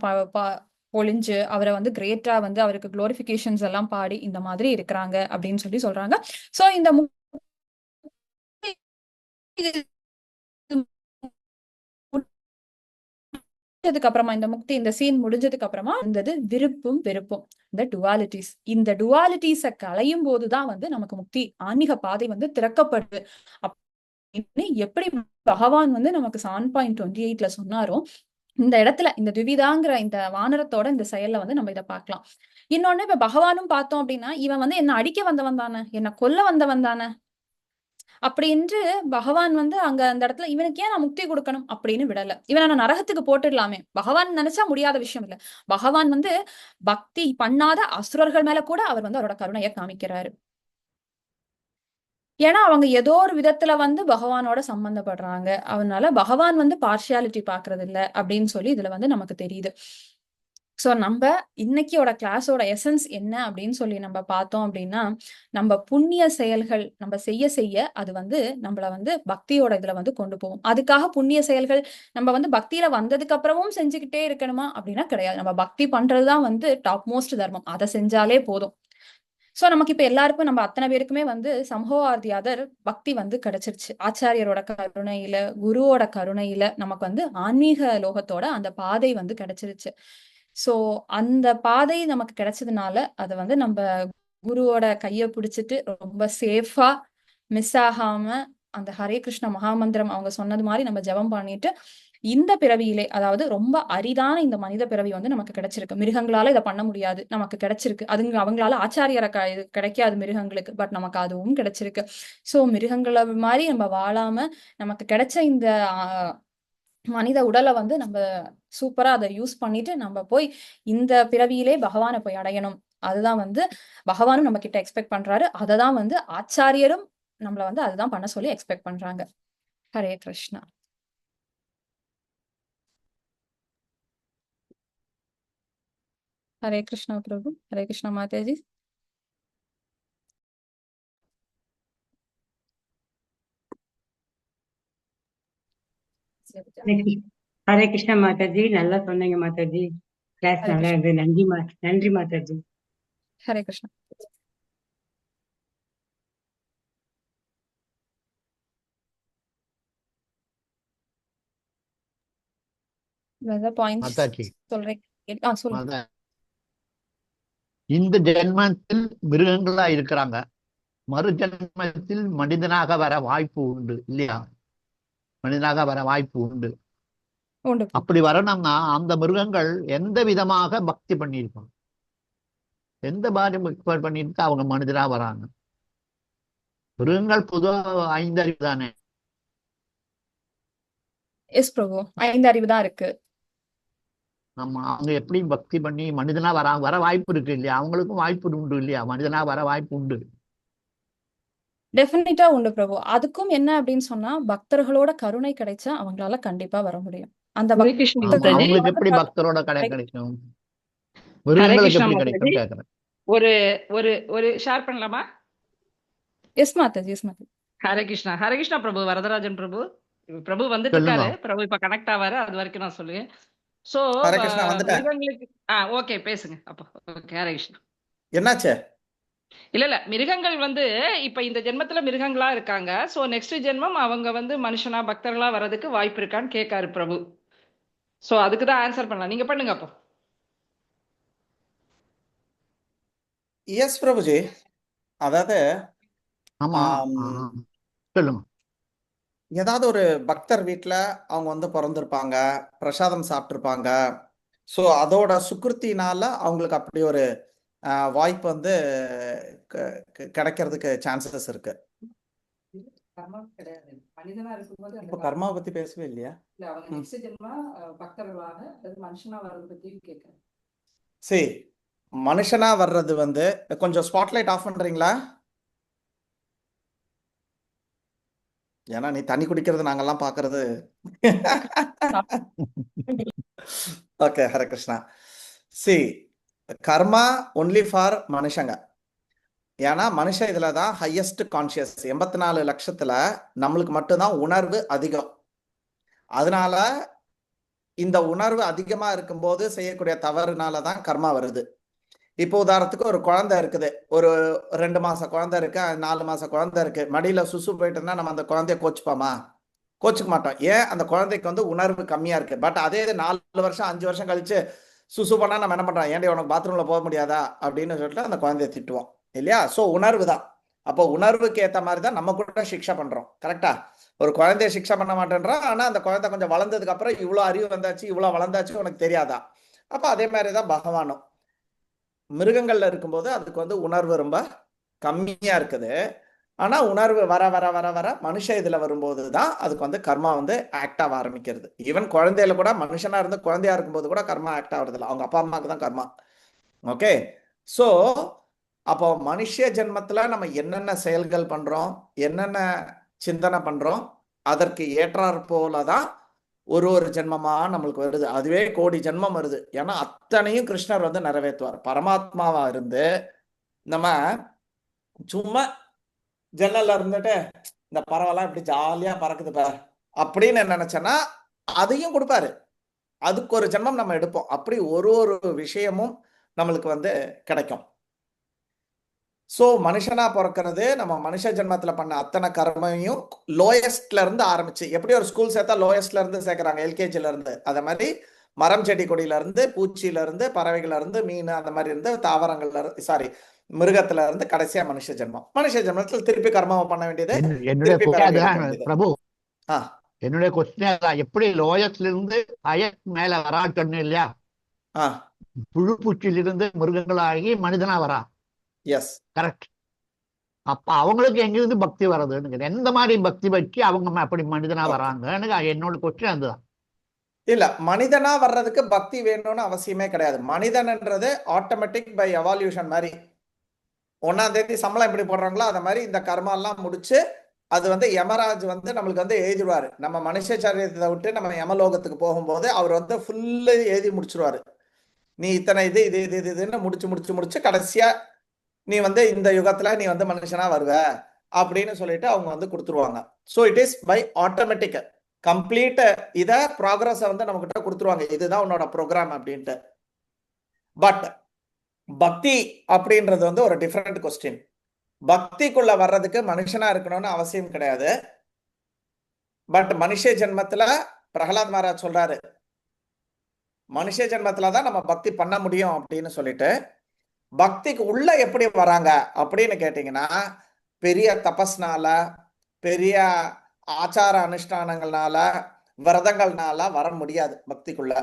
பொழிஞ்சு அவரை வந்து கிரேட்டா வந்து அவருக்கு குளோரிபிகேஷன்ஸ் எல்லாம் பாடி இந்த மாதிரி இருக்கிறாங்க அப்படின்னு சொல்லி சொல்றாங்க. சோ இந்த அப்புறமா இந்த முக்தி இந்த சீன் முடிஞ்சதுக்கு அப்புறமா இருந்தது விருப்பும் வெறுப்பும், இந்த டுவாலிட்டிஸ். இந்த டுவாலிட்டிஸ களையும் போதுதான் வந்து நமக்கு முக்தி, ஆன்மீக பாதை வந்து திறக்கப்படுது அப்படின்னு எப்படி பகவான் வந்து நமக்கு 7.28ல சொன்னாரோ, இந்த இடத்துல இந்த துவிதாங்கிற இந்த வானரத்தோட இந்த செயல்ல வந்து நம்ம இதை பார்க்கலாம். இன்னொன்னு, இப்ப பகவானும் பார்த்தோம் அப்படின்னா, இவன் வந்து என்ன அடிக்க வந்தவன் தானே, என்ன கொல்ல வந்தவன் தானே, அப்படின்னு பகவான் வந்து அங்க அந்த இடத்துல இவனுக்கு ஏன் நான் முக்தி கொடுக்கணும் அப்படின்னு விடல. இவனை நான் நரகத்துக்கு போட்டுடலாமே, பகவான் நினைச்சா முடியாத விஷயம் இல்ல. பகவான் வந்து பக்தி பண்ணாத அசுரர்கள் மேல கூட அவர் வந்து அவரோட கருணையை காமிக்கிறாரு. ஏன்னா அவங்க ஏதோ ஒரு விதத்துல வந்து பகவானோட சம்பந்தப்படுறாங்க. அதனால பகவான் வந்து பார்ஷியாலிட்டி பாக்குறது இல்ல அப்படின்னு சொல்லி இதுல வந்து நமக்கு தெரியுது. சோ நம்ம இன்னைக்கோட கிளாஸோட எசன்ஸ் என்ன அப்படின்னு சொல்லி நம்ம பார்த்தோம் அப்படின்னா, நம்ம புண்ணிய செயல்கள் நம்ம செய்ய அது வந்து நம்மள வந்து பக்தியோட இதுல வந்து கொண்டு போகும். அதுக்காக புண்ணிய செயல்கள் நம்ம வந்து பக்தியில வந்ததுக்கு அப்புறமும் செஞ்சுக்கிட்டே இருக்கணுமா அப்படின்னா கிடையாது. நம்ம பக்தி பண்றதுதான் வந்து டாப் மோஸ்ட் தர்மம். அதை செஞ்சாலே போதும். சோ நமக்கு இப்ப எல்லாருக்கும், நம்ம அத்தனை பேருக்குமே வந்து சம்ஹோவார்த்தியாதர் பக்தி வந்து கிடைச்சிருச்சு. ஆச்சாரியரோட கருணையில, குருவோட கருணையில நமக்கு வந்து ஆன்மீக லோகத்தோட அந்த பாதை வந்து கிடைச்சிருச்சு. சோ அந்த பாதை நமக்கு கிடைச்சதுனால அதை வந்து நம்ம குருவோட கைய பிடிச்சிட்டு ரொம்ப சேஃபா மிஸ் ஆகாம அந்த ஹரே கிருஷ்ண மகாமந்திரம் அவங்க சொன்னது மாதிரி நம்ம ஜெபம் பண்ணிட்டு இந்த பிறவியிலே, அதாவது ரொம்ப அரிதான இந்த மனித பிறவி வந்து நமக்கு கிடைச்சிருக்கு. மிருகங்களால இதை பண்ண முடியாது, நமக்கு கிடைச்சிருக்கு. அதுங்க அவங்களால ஆச்சாரியரை கிடைக்காது மிருகங்களுக்கு, பட் நமக்கு அதுவும் கிடைச்சிருக்கு. சோ மிருகங்களை மாதிரி நம்ம வாழாம நமக்கு கிடைச்ச இந்த மனித உடலை வந்து நம்ம சூப்பரா அதை யூஸ் பண்ணிட்டு நம்ம போய் இந்த பிறவியிலே பகவானை போய் அடையணும். அதுதான் வந்து பகவானும் நம்ம கிட்ட எக்ஸ்பெக்ட் பண்றாரு. அததான் வந்து ஆச்சாரியரும் நம்மள வந்து அதுதான் பண்ண சொல்லி எக்ஸ்பெக்ட் பண்றாங்க. ஹரே கிருஷ்ணா. हरे कृष्णा प्रभु, हरे कृष्णा माता जी. ஹரே கிருஷ்ணா மாதாஜி, நல்லா சொன்னீங்க மாதாஜி. கிளாஸ் हरे நல்லா कृष्णा. இருந்தது. நன்றி மாதாஜி. हरे कृष्णा. வேற பாயிண்ட்ஸ் மாதாஜி, சொல்றீங்க? சொல்லுங்க. மாதா, இந்த ஜென்மத்தில் மிருகங்களா இருக்கிறாங்க, மறு ஜென்மத்தில் மனிதனாக வர வாய்ப்பு உண்டு இல்லையா? மனிதனாக வர வாய்ப்பு உண்டு. உண்டு. அப்படி வரணும்னா அந்த மிருகங்கள் எந்த விதமாக பக்தி பண்ணியிருப்பாங்க, எந்த மாதிரி பக்தி பண்ணிட்டு அவங்க மனிதனா வராங்க? மிருகங்கள் பொதுவாக 5 அறிவு தானே. எஸ் பிரபு, 5 அறிவு தான் இருக்கு. நம்ம அவங்க எப்படி பக்தி பண்ணி மனிதனா வர வாய்ப்பு இருக்கு இல்லையா? அவங்களுக்கும் வாய்ப்பு உண்டு இல்லையா? மனிதனா வர வாய்ப்பு உண்டு. டெஃபினட்டா உண்டு பிரபு. அதுக்கும் என்ன அப்படின்னு சொன்னா, பக்தர்களோட கருணை கிடைச்சா அவங்களால கண்டிப்பா வர முடியும். அந்த அவங்களுக்கு எப்படி பக்தரோட கிடைக்கும்? மிருகங்களுக்கு எப்படி கிடைக்கும் கேக்குறேன். ஒரு ஒரு ஒரு ஷேர் பண்ணலாமா? எஸ் மாதாஜி, எஸ் மாதாஜி. ஹரே கிருஷ்ணா, ஹரே கிருஷ்ணா பிரபு, வரதராஜன் பிரபு. பிரபு வந்துட்டு இருக்காரு, பிரபு இப்ப கனெக்ட் ஆவாரு, அது வரைக்கும் நான் சொல்லுவேன். சோ மிருகங்களுக்கு ஓகே பேசுங்க அப்போ. ஓகே ஹரே கிருஷ்ணா. என்னாச்சு? இல்ல மிருகங்கள் வந்து இப்ப இந்த ஜென்மத்துல மிருகங்களா இருக்காங்க. சோ நெக்ஸ்ட் ஜென்மம் அவங்க வந்து மனுஷனா பக்தர்களா வர்றதுக்கு வாய்ப்பு இருக்கான்னு கேட்காரு பிரபு. சோ அதுக்கு தான் ஆன்சர் பண்ணலாம். நீங்க பண்ணுங்க அப்போ. எஸ் பிரபுஜி. அதாவது ஆமா ஆம், சொல்லுங்க. ஏதாவது ஒரு பக்தர் வீட்டில் அவங்க வந்து பிறந்திருப்பாங்க, பிரசாதம் சாப்பிட்ருப்பாங்க. ஸோ அதோட சுக்கிருத்தினால அவங்களுக்கு அப்படி ஒரு வாய்ப்பு வந்து கிடைக்கிறதுக்கு சான்சஸ் இருக்கு. கர்மா கிடையாது. மனிதனா இருக்கும்போது அந்த இப்போ கர்மாவை பத்தி பேசவே இல்லையா? இல்ல அவங்க நெக்ஸ்ட் ஜென்மா பக்தர்களாக அது மனுஷனா வர்றது பத்தி கேட்கிறேன். சரி, மனுஷனா வர்றது வந்து கொஞ்சம் ஸ்பாட்லைட் ஆஃப் பண்றீங்களா? ஏன்னா நீ தண்ணி குடிக்கிறது நாங்கெல்லாம் பாக்குறது. Okay, Hare Krishna. C, karma only for மனுஷங்க. ஏன்னா மனுஷன் இதுல தான் ஹையஸ்ட் கான்சியஸ். 84 லட்சத்துல நம்மளுக்கு மட்டும்தான் உணர்வு அதிகம். அதனால இந்த உணர்வு அதிகமா இருக்கும்போது செய்யக்கூடிய தவறுனால தான் கர்மா வருது. இப்போ உதாரணத்துக்கு ஒரு குழந்தை இருக்குது, ஒரு 2 மாச குழந்தை இருக்கு, 4 மாச குழந்தை இருக்கு, மடியில சுசு போயிட்டுன்னா நம்ம அந்த குழந்தைய கோச்சுப்போமா? கோச்சுக்க மாட்டோம். ஏன்? அந்த குழந்தைக்கு வந்து உணர்வு கம்மியா இருக்கு. பட் அதே இது 4 வருஷம் 5 வருஷம் கழிச்சு சுசு பண்ணா நம்ம என்ன பண்றோம்? ஏன்டி உனக்கு பாத்ரூம்ல போக முடியாதா அப்படின்னு சொல்லிட்டு அந்த குழந்தைய திட்டுவோம் இல்லையா? ஸோ உணர்வு தான். அப்போ உணர்வுக்கு ஏற்ற மாதிரி தான் நம்ம கூட சிக்ஷை பண்றோம். கரெக்டா? ஒரு குழந்தைய சிக்ஷை பண்ண மாட்டேன்றோம், ஆனா அந்த குழந்தை கொஞ்சம் வளர்ந்ததுக்கு அப்புறம் இவ்வளோ அறிவு வந்தாச்சு, இவ்வளோ வளர்ந்தாச்சு, உனக்கு தெரியாதா? அப்போ அதே மாதிரி தான் பகவானும். மிருகங்கள்ல இருக்கும்போது அதுக்கு வந்து உணர்வு ரொம்ப கம்மியா இருக்குது. ஆனா உணர்வு வர வர வர வர மனுஷ இதுல வரும்போது தான் அதுக்கு வந்து கர்மா வந்து ஆக்ட் ஆக ஆரம்பிக்கிறது. ஈவன் குழந்தையில கூட மனுஷனா இருந்து குழந்தையா இருக்கும்போது கூட கர்மா ஆக்ட் ஆகுறது இல்லை, அவங்க அப்பா அம்மாவுக்கு தான் கர்மா. ஓகே, ஸோ அப்போ மனுஷ ஜென்மத்துல நம்ம என்னென்ன செயல்கள் பண்றோம், என்னென்ன சிந்தனை பண்றோம், அதற்கு ஏற்றாற் போலதான் ஒரு ஒரு ஜென்மமா நம்மளுக்கு வருது. அதுவே கோடி ஜென்மம் வருது. ஏன்னா அத்தனையும் கிருஷ்ணர் வந்து நிறைவேற்றுவார். பரமாத்மாவா இருந்து நம்ம சும்மா ஜன்னல்ல இருந்துட்டு இந்த பறவைலாம் இப்படி ஜாலியா பறக்குது பார் அப்படின்னு நினைச்சேன்னா அதையும் கொடுப்பாரு. அதுக்கு ஒரு ஜென்மம் நம்ம எடுப்போம். அப்படி ஒரு ஒரு விஷயமும் நம்மளுக்கு வந்து கிடைக்கும். ஸோ மனுஷனா பிறக்கிறது நம்ம மனுஷ ஜென்மத்துல பண்ண அத்தனை கர்மையும் லோயஸ்ட்ல இருந்து ஆரம்பிச்சு, எப்படி ஒரு ஸ்கூல் சேர்த்தா லோயஸ்ட்ல இருந்து சேர்க்கறாங்க எல்கேஜில இருந்து, அத மாதிரி மரம் செடி கொடியில இருந்து, பூச்சியில இருந்து, பறவைகள்ல இருந்து, மீன் அந்த மாதிரி இருந்து, தாவரங்கள்ல இருந்து, சாரி மிருகத்துல இருந்து கடைசியா மனுஷ ஜென்மம். மனுஷ ஜென்மத்துல திருப்பி கர்மாவை பண்ண வேண்டியது, என்னுடைய திருப்பி பிறவி எடுக்க question வேண்டியது. பிரபு, ஆ என்னுடைய கொஸ்டின் அதான், எப்படி லோயஸ்ட்ல இருந்து ஹையஸ்ட் மேல வரான்னு சொன்னேன் இல்லையா? ஆ புழு பூச்சியிலிருந்து மிருகங்களாகி மனிதனா வரா. Yes, correct. அப்ப அவங்களுக்கு எங்கிருந்து பக்தி வர்றதுன்னு கேட்டேன். எந்த மாதிரி பக்தி வச்சு அவங்க அப்படி மனிதனா ஓகே. வராங்கன்னு என்னோட கொஸ்டின் அதுதான். இல்ல, மனிதனா வர்றதுக்கு பக்தி வேணும்னு அவசியமே கிடையாது. மனிதன்ன்றது ஆட்டோமேட்டிக் பை எவால்யூஷன் மாதிரி. 1ஆம் தேதி சம்பளம் எப்படி போடுறாங்களோ அத மாதிரி இந்த கர்மா எல்லாம் முடிச்சு அது வந்து யமராஜ் வந்து நம்மளுக்கு வந்து எழுதிடுவாரு. நம்ம மனுஷ சரீரத்தை விட்டு நம்ம யமலோகத்துக்கு போகும்போது அவர் வந்து ஃபுல்லு எழுதி முடிச்சிருவாரு. நீ இத்தனை இது இது இது இது இதுன்னு முடிச்சு முடிச்சு முடிச்சு கடைசியா நீ வந்து இந்த யுகத்துல நீ வந்து மனுஷனா வருவ அப்படின்னு சொல்லிட்டு அவங்க வந்து கொடுத்துருவாங்க. So it is by automatic complete இத ப்ராக்ரஸ் வந்து நம்ம கிட்ட கொடுத்துருவாங்க. இதுதான் உன்னோட ப்ரோக்ராம் அப்படின்ட்டு. பட் பக்தி அப்படின்றது வந்து ஒரு டிஃப்ரெண்ட் கொஸ்டின். பக்திக்குள்ள வர்றதுக்கு மனுஷனா இருக்கணும்னு அவசியம் கிடையாது. பட் மனுஷ ஜென்மத்துல பிரகலாத் மகாராஜ் சொல்றாரு, மனுஷ ஜென்மத்துலதான் நம்ம பக்தி பண்ண முடியும் அப்படின்னு சொல்லிட்டு. பக்திக்கு உள்ள எப்படி வராங்க அப்படின்னு கேட்டீங்கன்னா, பெரிய தபஸ்னால, பெரிய ஆச்சார அனுஷ்டானங்கள்னால, விரதங்கள்னால வர முடியாது பக்திக்குள்ள.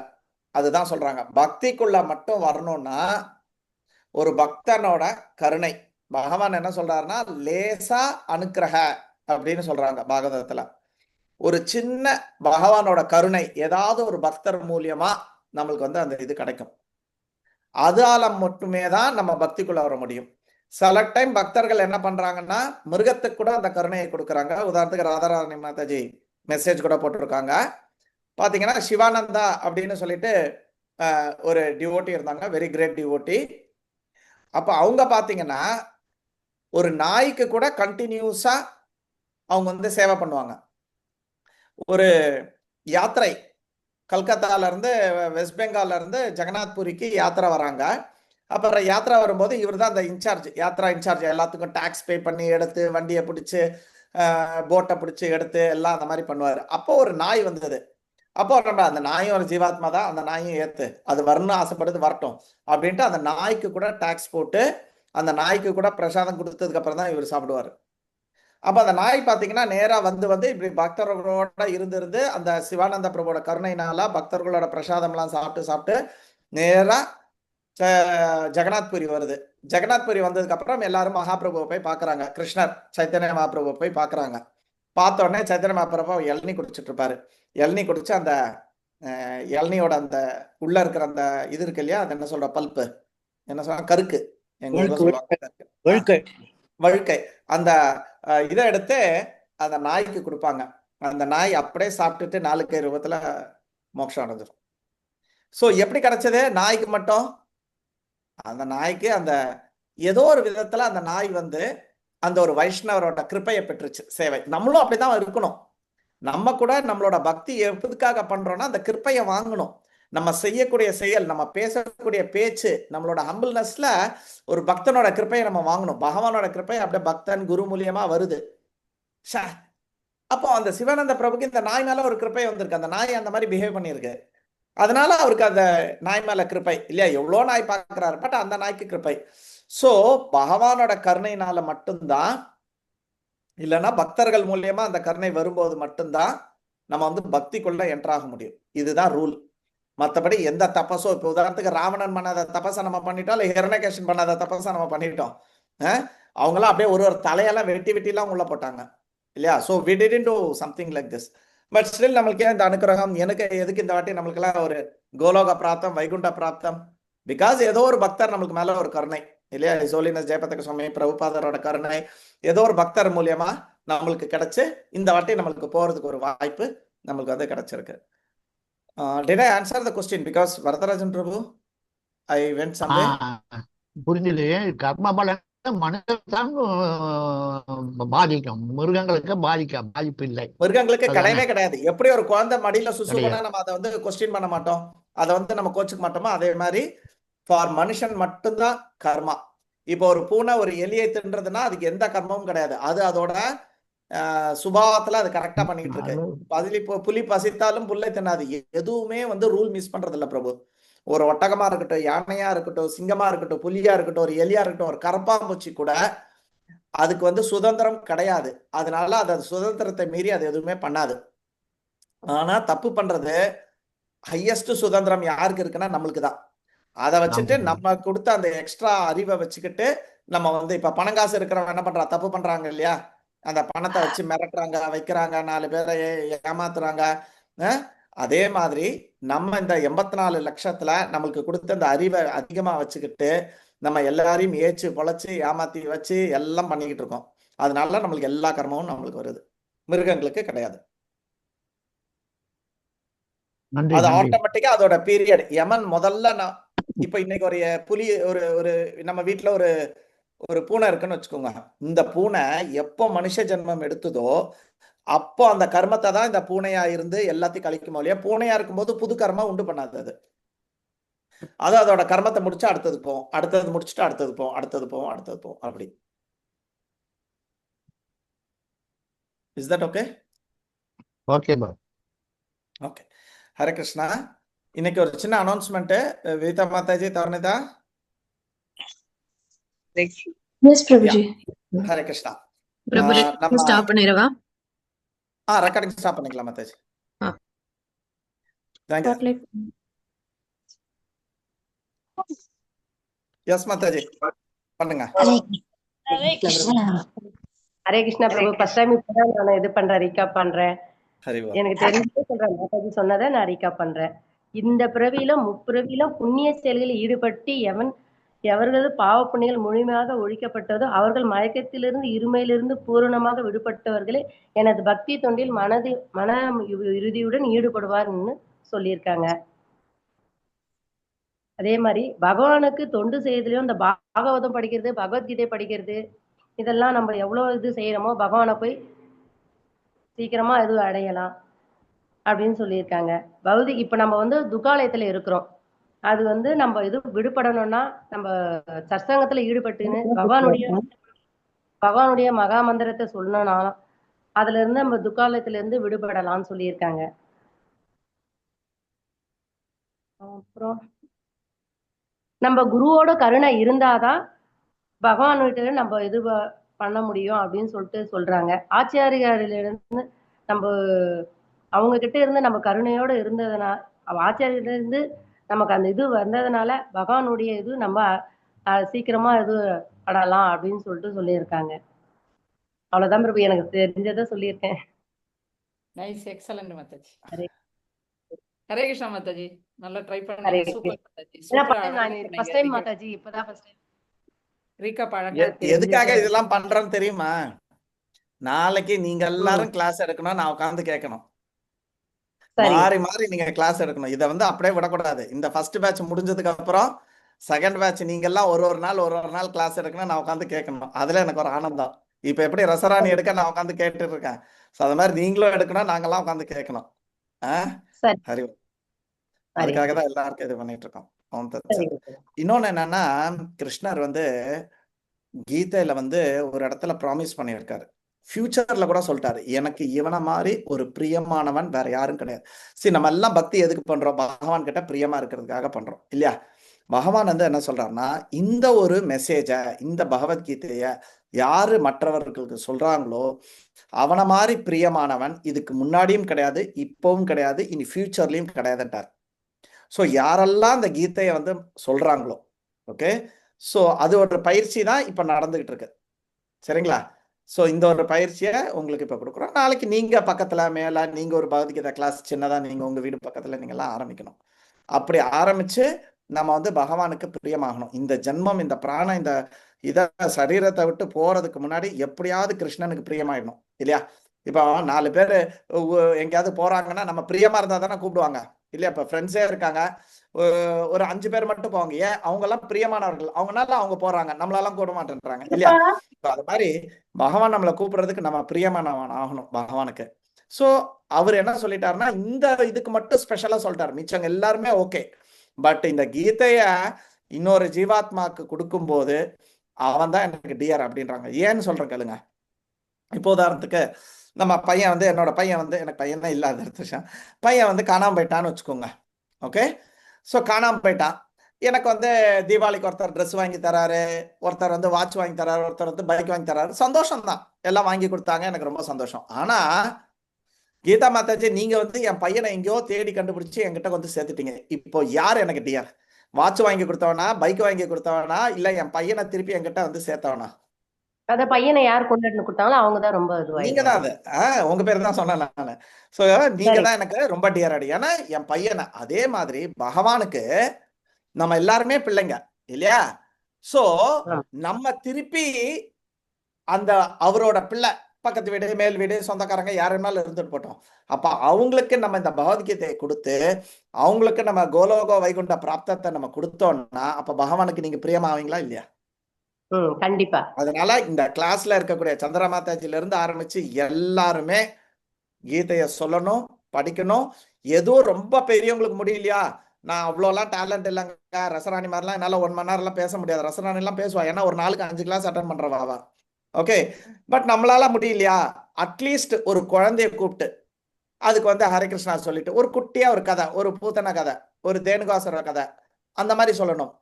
அதுதான் சொல்றாங்க. பக்திக்குள்ள மட்டும் வரணும்னா ஒரு பக்தனோட கருணை. பகவான் என்ன சொல்றாருன்னா லேசா அனுக்கிரக அப்படின்னு சொல்றாங்க பாகவதத்துல. ஒரு சின்ன பகவானோட கருணை ஏதாவது ஒரு பக்தர் மூலியமா நம்மளுக்கு வந்து அந்த இது கிடைக்கும். அதால மட்டுமே தான் நம்ம பக்திக்குள்ள வர முடியும். சில டைம் பக்தர்கள் என்ன பண்றாங்கன்னா மிருகத்துக்கு கூட அந்த கருணையை கொடுக்குறாங்க. உதாரணத்துக்கு ராதாராணி மாதாஜி மெசேஜ் கூட போட்டிருக்காங்க. பாத்தீங்கன்னா சிவானந்தா அப்படின்னு சொல்லிட்டு ஒரு டிவோட்டி இருந்தாங்க, வெரி கிரேட் டிவோட்டி. அப்ப அவங்க பாத்தீங்கன்னா ஒரு நாய்க்கு கூட கண்டினியூஸா அவங்க வந்து சேவை பண்ணுவாங்க. ஒரு யாத்திரை கல்கத்தால இருந்து வெஸ்ட் பெங்கால்ல இருந்து ஜெகநாத்புரிக்கு யாத்திரை வராங்க. அப்புறம் யாத்ரா வரும்போது இவர் தான் அந்த இன்சார்ஜ், யாத்ரா இன்சார்ஜ், எல்லாத்துக்கும் டாக்ஸ் பே பண்ணி எடுத்து வண்டியை பிடிச்சி போட்டை பிடிச்சி எடுத்து எல்லாம் அந்த மாதிரி பண்ணுவார். அப்போ ஒரு நாய் வந்தது. அப்போ நம்ம அந்த நாயும் ஒரு ஜீவாத்மா தான், அந்த நாயும் ஏத்து, அது வரணும்னு ஆசைப்படுது, வரட்டும் அப்படின்ட்டு அந்த நாய்க்கு கூட டாக்ஸ் போட்டு அந்த நாய்க்கு கூட பிரசாதம் கொடுத்ததுக்கு அப்புறம் தான் இவர் சாப்பிடுவார். அப்ப அந்த நாய் பாத்தீங்கன்னா நேரா வந்து இப்படி பக்தர்களோட இருந்து அந்த சிவானந்த பிரபுவோட கருணையினால பக்தர்களோட பிரசாதம்லாம் சாப்பிட்டு நேரா ஜெகநாத்புரி வருது. ஜெகநாத்புரி வந்ததுக்கு அப்புறம் எல்லாரும் மகாபிரபுவை போய் பாக்குறாங்க. கிருஷ்ணர் சைத்தன்ய மகாபிரபுவை போய் பாக்குறாங்க. பார்த்த உடனே சைத்தன்ய மகாபிரபு இளநீ குடிச்சிட்டு இருப்பாரு. இளநீ குடிச்சு அந்த இளநியோட அந்த உள்ள இருக்கிற அந்த இது இருக்கு இல்லையா, அது என்ன சொல்ற பல்ப்பு, என்ன சொல்ற கருக்கு, எங்க ஊர்ல சொல்லுவாங்க வழுக்கை, அந்த இதை எடுத்து அந்த நாய்க்கு கொடுப்பாங்க. அந்த நாய் அப்படியே சாப்பிட்டுட்டு 4 கை ரூபத்துல மோட்சம் அடைஞ்சிடும். சோ எப்படி கிடைச்சது நாய்க்கு மட்டும்? அந்த நாய்க்கு அந்த ஏதோ ஒரு விதத்துல அந்த நாய் அந்த ஒரு வைஷ்ணவரோட கிருப்பையை பெற்றுச்சு சேவை. நம்மளும் அப்படிதான் இருக்கணும். நம்ம கூட நம்மளோட பக்தி எதுக்காக பண்றோம்னா அந்த கிருப்பையை வாங்கணும். நம்ம செய்யக்கூடிய செயல், நம்ம பேசக்கூடிய பேச்சு, நம்மளோட ஹம்பிள்னஸ்ல ஒரு பக்தனோட கிருப்பையை நம்ம வாங்கணும். பகவானோட கிருப்பை அப்படியே பக்தன் குரு மூலியமா வருது. அப்போ அந்த சிவானந்த பிரபுக்கு இந்த நாய் மேல ஒரு கிருப்பை வந்திருக்கு. அந்த நாய் அந்த மாதிரி பிஹேவ் பண்ணியிருக்கு. அதனால அவருக்கு அந்த நாய் மேல கிருப்பை இல்லையா. எவ்வளோ நாய் பார்க்கிறாரு, பட் அந்த நாய்க்கு கிருப்பை. சோ பகவானோட கருணையினால மட்டும்தான், இல்லைன்னா பக்தர்கள் மூலியமா அந்த கருணை வரும்போது மட்டும்தான் நம்ம பக்திக்குள்ள என்ட்ராக முடியும். இதுதான் ரூல். மற்றபடி எந்த தபஸோ, இப்போ உதாரணத்துக்கு ராவணன் பண்ணாத தபஸை நம்ம பண்ணிட்டோம், இல்லை ஹிரண்யகேசன் பண்ணாத தபஸை நம்ம பண்ணிட்டோம். அவங்களாம் அப்படியே ஒரு தலையெல்லாம் வெட்டிலாம் உள்ள போட்டாங்க இல்லையா. So we didn't do something like this. But still நம்மளுக்கு இந்த அனுகிரகம் எதுக்கு இந்த வாட்டி நம்மளுக்கெல்லாம் ஒரு கோலோக பிராப்தம், வைகுண்ட பிராப்தம்? பிகாஸ் ஏதோ ஒரு பக்தர் நம்மளுக்கு மேல ஒரு கருணை இல்லையா. சோலினஸ் ஜெயபதக சுவாமி பிரபுபாதரோட கருணை ஏதோ ஒரு பக்தர் மூலியமா நம்மளுக்கு கிடைச்சு இந்த வாட்டி நம்மளுக்கு போறதுக்கு ஒரு வாய்ப்பு நம்மளுக்கு கிடைச்சிருக்கு. Did I answer the question? Because Varadarajan Prabhu, I went somewhere. புரிஞ்சது. கர்ம பலன் மனிதன் பாதிக்கும், மிருகங்களுக்கு பாதிப்பு இல்லை. மிருகங்களுக்கு கிடையவே கிடையாது. எப்படி ஒரு குழந்தை மடியில சுசு பண்ணா நம்ம அதை கொஸ்டின் பண்ண மாட்டோம், அதை நம்ம கோச்சுக்க மாட்டோமோ, அதே மாதிரி ஃபார் மனுஷன் மட்டும்தான் கர்மா. இப்போ ஒரு பூனை ஒரு எலியை தின்றதுன்னா அதுக்கு எந்த கர்மமும் கிடையாது. அது அதோட சுபாவத்துல அது கரெக்டா பண்ணிட்டு இருக்கு. புலி பசித்தாலும் புல்லை தின்னாது. எதுவுமே ரூல் மிஸ் பண்றது இல்ல பிரபு. ஒரு ஒட்டகமா இருக்கட்டும், யானையா இருக்கட்டும், சிங்கமா இருக்கட்டும், புலியா இருக்கட்டும், ஒரு எலியா இருக்கட்டும், ஒரு கரப்பாம்பூச்சி கூட அதுக்கு சுதந்திரம் கிடையாது. அதனால அது சுதந்திரத்தை மீறி அது எதுவுமே பண்ணாது. ஆனா தப்பு பண்றது ஹையஸ்ட் சுதந்திரம் யாருக்கு இருக்குன்னா நம்மளுக்கு தான். அதை வச்சுட்டு நம்ம கொடுத்த அந்த எக்ஸ்ட்ரா அறிவை வச்சுக்கிட்டு நம்ம இப்ப பணங்காசு இருக்கிறவங்க என்ன பண்றா, தப்பு பண்றாங்க இல்லையா. அந்த பணத்தை வச்சு மிரட்டுறாங்க, வைக்கிறாங்க, 4 பேரை ஏமாத்துறாங்க. அதே மாதிரி நம்ம இந்த 84 லட்சத்துல நம்மளுக்கு கொடுத்த இந்த அறிவை அதிகமா வச்சுக்கிட்டு நம்ம எல்லாரையும் ஏச்சு பொழைச்சு ஏமாத்தி வச்சு எல்லாம் பண்ணிக்கிட்டு இருக்கோம். அதனால நம்மளுக்கு எல்லா கர்மமும் நம்மளுக்கு வருது, மிருகங்களுக்கு கிடையாது. அது ஆட்டோமேட்டிக்கா அதோட பீரியட். யமன் முதல்ல இப்ப இன்னைக்கு ஒரு புலி ஒரு நம்ம வீட்டுல ஒரு பூனை இருக்குன்னு வச்சுக்கோங்க. இந்த பூனை எப்போ மனுஷ ஜென்மம் எடுத்ததோ அப்போ அந்த கர்மத்தை தான் இந்த பூனையா இருந்து எல்லாத்தையும் கழிக்குமோ இல்லையா. பூனையா இருக்கும்போது புது கர்மம் உண்டு பண்ணாது. அது அதோட கர்மத்தை முடிச்சு அடுத்தது போவோம், அடுத்தது முடிச்சுட்டு அடுத்தது போவோம், அடுத்தது போவோம் அப்படி. Is that okay? Okay okay. Hare Krishna. இன்னைக்கு ஒரு சின்ன அனௌன்ஸ்மெண்ட். வினிதா மாதாஜி, தவர்னிதா. எஸ் பிரபுஜி. ஹரே கிருஷ்ணா. பிரபுஜி ஸ்டாப் பண்ணிரவா? ரெக்கார்டிங் ஸ்டாப் பண்ணிக்கலாம் மாதாஜி. எஸ் மாதாஜி பண்ணுங்க. ஹரே கிருஷ்ணா பிரபு. ஃபர்ஸ்ட் டைம் இப்பதான் நான் இது பண்றேன், ரீகாப் பண்றேன். எனக்கு தெரிஞ்சு சொல்றேன், மாதாஜி சொன்னதை நான் ரீகாப் பண்றேன். இந்த பிறவியிலும் முப்பிறவியிலும் புண்ணிய செயல்களில் ஈடுபட்டு எவர்களது பாவ புண்ணியங்கள் முழுமையாக ஒழிக்கப்பட்டதோ அவர்கள் மயக்கத்திலிருந்து இருமையிலிருந்து பூரணமாக விடுபட்டவர்களே எனது பக்தி தொண்டில் மன இறுதியுடன் ஈடுபடுவார்னு சொல்லியிருக்காங்க. அதே மாதிரி பகவானுக்கு தொண்டு செய்யறதுலயும் இந்த பாகவதம் படிக்கிறது, பகவத்கீதை படிக்கிறது, இதெல்லாம் நம்ம எவ்வளவு இது செய்யறோமோ பகவானை போய் சீக்கிரமா எதுவும் அடையலாம் அப்படின்னு சொல்லியிருக்காங்க. இப்ப நம்ம துக்காலயத்துல இருக்கிறோம். அது வந்து நம்ம இது விடுபடணும்னா நம்ம சத்சங்கத்துல ஈடுபட்டுன்னு பகவானுடைய மகா மந்திரத்தை சொல்லணும்னா அதுல இருந்து நம்ம துக்காலயத்துல இருந்து விடுபடலாம்னு சொல்லியிருக்காங்க. அப்புறம் நம்ம குருவோட கருணை இருந்தாதான் பகவான்கிட்ட நம்ம இது பண்ண முடியும் அப்படின்னு சொல்லிட்டு சொல்றாங்க. ஆச்சாரியாரில இருந்து நம்ம அவங்க கிட்ட இருந்து நம்ம கருணையோட இருந்ததுனால ஆச்சாரியில இருந்து நமக்கு அந்த இது வந்ததுனால பகவானுடைய இது நம்ம சீக்கிரமா இது படலாம் அப்படின்னு சொல்லிட்டு சொல்லியிருக்காங்க. அவ்வளவுதான் பிரபு, எனக்கு தெரிஞ்சதை சொல்லியிருக்கேன். நைஸ், எக்ஸலன்ட் மாதாஜி. ஹரே ஹரே கிருஷ்ணா மாதாஜி, நல்லா ட்ரை ஹரே பண்ணீங்க. சூப்பர் மாதாஜி, சூப்பரா அழகா ஃபர்ஸ்ட் டைம் மாதாஜி, இப்பதான் ஃபர்ஸ்ட் டைம். ரீகா அழகா எதுக்காக இதெல்லாம் பண்றோம்னு தெரியுமா? நாளைக்கு நீங்க எல்லாரும் கிளாஸ் எடுக்கணும், நான் உட்காந்து கேட்கணும். மாறி மாறி நீங்க கிளாஸ் எடுக்கணும். இதை வந்து அப்படியே விடக்கூடாது. இந்த ஃபர்ஸ்ட் பேட்ச் முடிஞ்சதுக்கு அப்புறம் செகண்ட் பேட்ச் நீங்க எல்லாம் ஒரு நாள் கிளாஸ் எடுக்கணும், நான் உட்காந்து கேட்கணும். அதுல எனக்கு ஒரு ஆனந்தம். இப்ப எப்படி ரசராணி எடுக்க நான் உட்காந்து கேட்டு இருக்கேன், அது மாதிரி நீங்களும் எடுக்கணும், நாங்கெல்லாம் உட்காந்து கேட்கணும். ஹரி, அதுக்காக தான் எல்லாருக்கும் இது பண்ணிட்டு இருக்கோம். இன்னொன்னு என்னன்னா, கிருஷ்ணர் வந்து கீதையில வந்து ஒரு இடத்துல ப்ராமிஸ் பண்ணியிருக்காரு. ஃபியூச்சர்ல கூட சொல்லிட்டாரு, எனக்கு இவனை மாதிரி ஒரு பிரியமானவன் வேற யாரும் கிடையாது. சரி, நம்ம எல்லாம் பக்தி எதுக்கு பண்றோம்? பகவான் கிட்ட பிரியமா இருக்கிறதுக்காக பண்றோம் இல்லையா? பகவான் வந்து என்ன சொல்றாருன்னா, இந்த ஒரு மெசேஜ, இந்த பகவத்கீதைய யாரு மற்றவர்களுக்கு சொல்றாங்களோ அவனை மாதிரி பிரியமானவன் இதுக்கு முன்னாடியும் கிடையாது, இப்பவும் கிடையாது, இனி ஃபியூச்சர்லயும் கிடையாதுன்றார். ஸோ யாரெல்லாம் இந்த கீதையை வந்து சொல்றாங்களோ, ஓகே, ஸோ அது ஒரு பயிற்சி தான் இப்ப நடந்துகிட்டு இருக்கு. சரிங்களா? ஸோ இந்த ஒரு பயிற்சியை உங்களுக்கு இப்ப கொடுக்குறோம். நாளைக்கு நீங்க பக்கத்துல மேல நீங்க ஒரு பகவத்கீதை கிளாஸ் சின்னதா நீங்க உங்க வீடு பக்கத்துல நீங்க எல்லாம் ஆரம்பிக்கணும். அப்படி ஆரம்பிச்சு நம்ம வந்து பகவானுக்கு பிரியமாகணும். இந்த ஜென்மம், இந்த பிராணம், இந்த சரீரத்தை விட்டு போறதுக்கு முன்னாடி எப்படியாவது கிருஷ்ணனுக்கு பிரியமாயிடணும் இல்லையா? இப்போ 4 பேர் எங்கேயாவது போறாங்கன்னா நம்ம பிரியமா இருந்தா தானே கூப்பிடுவாங்க இல்லையா? இப்போ ஃப்ரெண்ட்ஸே இருக்காங்க, ஒரு 5 பேர் மட்டும் போவாங்க. ஏன்? அவங்க எல்லாம் பிரியமானவர்கள், அவங்கனால அவங்க போறாங்க, நம்மளெல்லாம் கூட மாட்டேன்றாங்க இல்லையா? அது மாதிரி பகவான் நம்மளை கூப்பிடுறதுக்கு நம்ம பிரியமானவன் ஆகணும் பகவானுக்கு. ஸோ அவர் என்ன சொல்லிட்டாருன்னா, இந்த இதுக்கு மட்டும் ஸ்பெஷலா சொல்லிட்டாரு, மிச்சவங்க எல்லாருமே ஓகே. பட் இந்த கீதைய இன்னொரு ஜீவாத்மாக்கு கொடுக்கும்போது அவன் தான் எனக்கு டியர் அப்படின்றாங்க. ஏன்னு சொல்றேன் கேளுங்க. இப்போ உதாரணத்துக்கு நம்ம பையன் வந்து, என்னோட பையன் வந்து, எனக்கு பையன் தான் இல்லாத விஷயம், பையன் வந்து காணாம போயிட்டான்னு வச்சுக்கோங்க. ஓகே, ஸோ காணாம போயிட்டான். எனக்கு வந்து தீபாவளிக்கு ஒருத்தர் ட்ரெஸ் வாங்கி தராரு, ஒருத்தர் வந்து வாட்ச் வாங்கி தராரு, ஒருத்தர் வந்து பைக் வாங்கி தராரு. சந்தோஷம் தான், எல்லாம் வாங்கி கொடுத்தாங்க, எனக்கு ரொம்ப சந்தோஷம். ஆனா கீதா மாதாஜி, நீங்க வந்து என் பையனை எங்கேயோ தேடி கண்டுபிடிச்சு என்கிட்ட வந்து சேர்த்துட்டீங்க. இப்போ யார் எனக்கு டியர்? வாட்ச் வாங்கி கொடுத்தவனா, பைக் வாங்கி கொடுத்தவனா, இல்ல என் பையனை திருப்பி என்கிட்ட வந்து சேர்த்தவனா? அத பையனை யார் கொண்டு கொடுத்தாங்களோ அவங்க தான் ரொம்ப நீங்க தான். அது உங்க பேர் தான் சொன்னேன் நானு. சோ நீங்க தான் எனக்கு ரொம்ப டியர் அடி. ஏன்னா என் பையனை, அதே மாதிரி பகவானுக்கு நம்ம எல்லாருமே பிள்ளைங்க இல்லையா? சோ நம்ம திருப்பி அந்த அவரோட பிள்ளை, பக்கத்து வீடு, மேல் வீடு, சொந்தக்காரங்க யாருனாலும் இருந்துட்டு போட்டோம். அப்ப அவங்களுக்கு நம்ம இந்த பகவத்கீதையை கொடுத்து அவங்களுக்கு நம்ம கோலோக வைகுண்ட பிராப்தத்தை நம்ம கொடுத்தோம்னா அப்ப பகவானுக்கு நீங்க பிரியமாவீங்களா இல்லையா? கண்டிப்பா. அதனால இந்த கிளாஸ்ல இருக்கக்கூடிய சந்திர மாதாஜில இருந்து ஆரம்பிச்சு எல்லாருமே கீதைய சொல்லணும், படிக்கணும். ஏதோ ரொம்ப பெரியவங்களுக்கு முடியலையா, நான் அவ்வளோலாம் டேலண்ட் இல்லைங்க, ரசராணி மாதிரிலாம் என்னால 1 மணி நேரம்லாம் பேச முடியாது. ரசராணி எல்லாம் பேசுவா, ஏன்னா ஒரு நாளுக்கு 5 கிளாஸ் அட்டன் பண்றவா. ஓகே, பட் நம்மளால முடியலையா, அட்லீஸ்ட் ஒரு குழந்தைய கூப்பிட்டு அதுக்கு வந்து ஹரே கிருஷ்ணா சொல்லிட்டு ஒரு குட்டியா ஒரு கதை, ஒரு பூத்தன கதை, ஒரு தேனுகாசுர கதை, அந்த மாதிரி சொல்லணும்.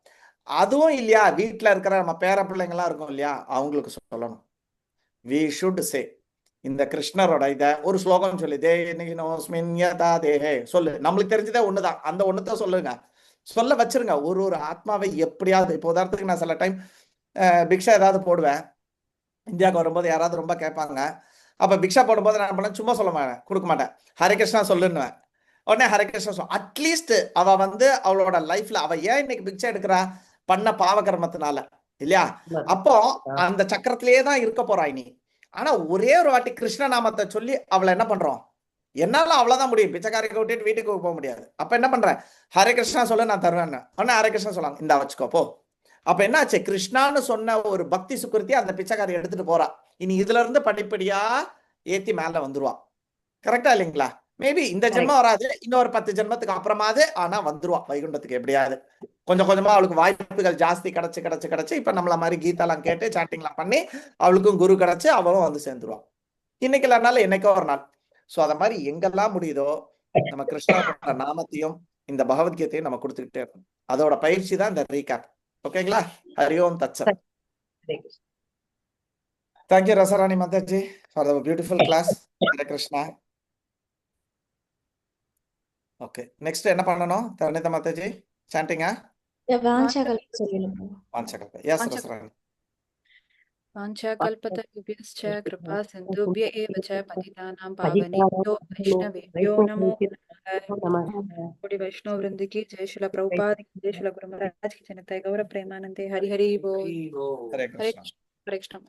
அதுவும் இல்லையா, வீட்டுல இருக்கிற நம்ம பேர பிள்ளைங்கலாம் இருக்கும் இல்லையா, அவங்களுக்கு சொல்லணும். வி ஷுட் சே, இந்த கிருஷ்ணரோட இத ஒரு ஸ்லோகம் சொல்லி தேஹே சொல்லு, நம்மளுக்கு தெரிஞ்சதே ஒண்ணுதான், அந்த ஒண்ணுதான் சொல்லுங்க, சொல்ல வச்சிருங்க. ஒரு ஆத்மாவை எப்படியாவது. இப்போ உதாரணத்துக்கு நான் சில டைம் பிக்ஷா ஏதாவது போடுவேன், இந்தியாவுக்கு வரும்போது யாராவது ரொம்ப கேட்பாங்க, அப்ப பிக்ஷா போடும்போது நான் பண்ண சும்மா சொல்ல மாட்டேன், கொடுக்க மாட்டேன், ஹரே கிருஷ்ணா சொல்லுன்னுவேன். உடனே ஹரே கிருஷ்ணா சொல்ல, அட்லீஸ்ட் அவ வந்து அவளோட லைஃப்ல அவ ஏன் இன்னைக்கு பிக்ஷா எடுக்கிறா, பண்ண பாவகர்மத்தினால இல்லையா? அப்போ அந்த சக்கரத்திலேயே தான் இருக்க போறா இனி. ஆனா ஒரே ஒரு வாட்டி கிருஷ்ண நாமத்தை சொல்லி அவளை என்ன பண்றோம், என்னால அவ்வளவுதான் முடியும், பிச்சைக்காரிக்கு விட்டுட்டு வீட்டுக்கு போக முடியாது. அப்ப என்ன பண்றேன், ஹரே கிருஷ்ணா சொல்ல நான் தருவேன். உடனே ஹரே கிருஷ்ணா சொல்லாங்க, இந்த வச்சுக்கோ போ. அப்ப என்ன ஆச்சு, கிருஷ்ணான்னு சொன்ன ஒரு பக்தி சுக்கிருத்தி அந்த பிச்சைக்காரி எடுத்துட்டு போறா. இனி இதுல இருந்து படிப்படியா ஏத்தி மேல வந்துருவா. கரெக்டா இல்லைங்களா? மேபி இந்த ஜென்மம் வராது, இன்னொரு 10 ஜென்மத்துக்கு அப்புறமாவது ஆனா வந்துருவா வைகுண்டத்துக்கு எப்படியாவது. கொஞ்சம் கொஞ்சமா அவளுக்கு வாய்ப்புகள் ஜாஸ்தி கிடைச்சு இப்ப நம்மள மாதிரி கீதாலாம் கேட்டு சாட்டிங்லாம் பண்ணி அவளுக்கும் குரு கிடைச்சு அவளும் வந்து சேர்ந்துருவான். இன்னைக்கு இல்லைனாலும் என்னைக்கோ ஒரு நாள். ஸோ அதை மாதிரி எங்கெல்லாம் முடியுதோ நம்ம கிருஷ்ணாவோட நாமத்தையும் இந்த பகவத்கீதையும் நம்ம கொடுத்துக்கிட்டே இருக்கணும். அதோட பயிற்சி தான் இந்த ரீகேப். ஓகேங்களா? ஹரி ஓம் தத்சத். தேங்க்யூ ரசராணி மாதாஜி for the beautiful class. Hare Krishna. Okay, next என்ன பண்ணணும் தரணிதா மாதாஜி? சாண்டிங்கா? வாஞ்சகல்ப. எஸ் ரசராணி. वाञ्छाकल्पतरुभ्यश्च कृपा सिन्धुभ्य एव च पतितानां पावनेभ्यो वैष्णवेभ्यो नमो नमः। कोटि वैष्णव वृंद की जय श्रील प्रभुपाद की जय श्रील गुरु महाराज की जय। गौरव प्रेमानंदे हरि हरि बोल। हरे कृष्ण। हरे कृष्ण।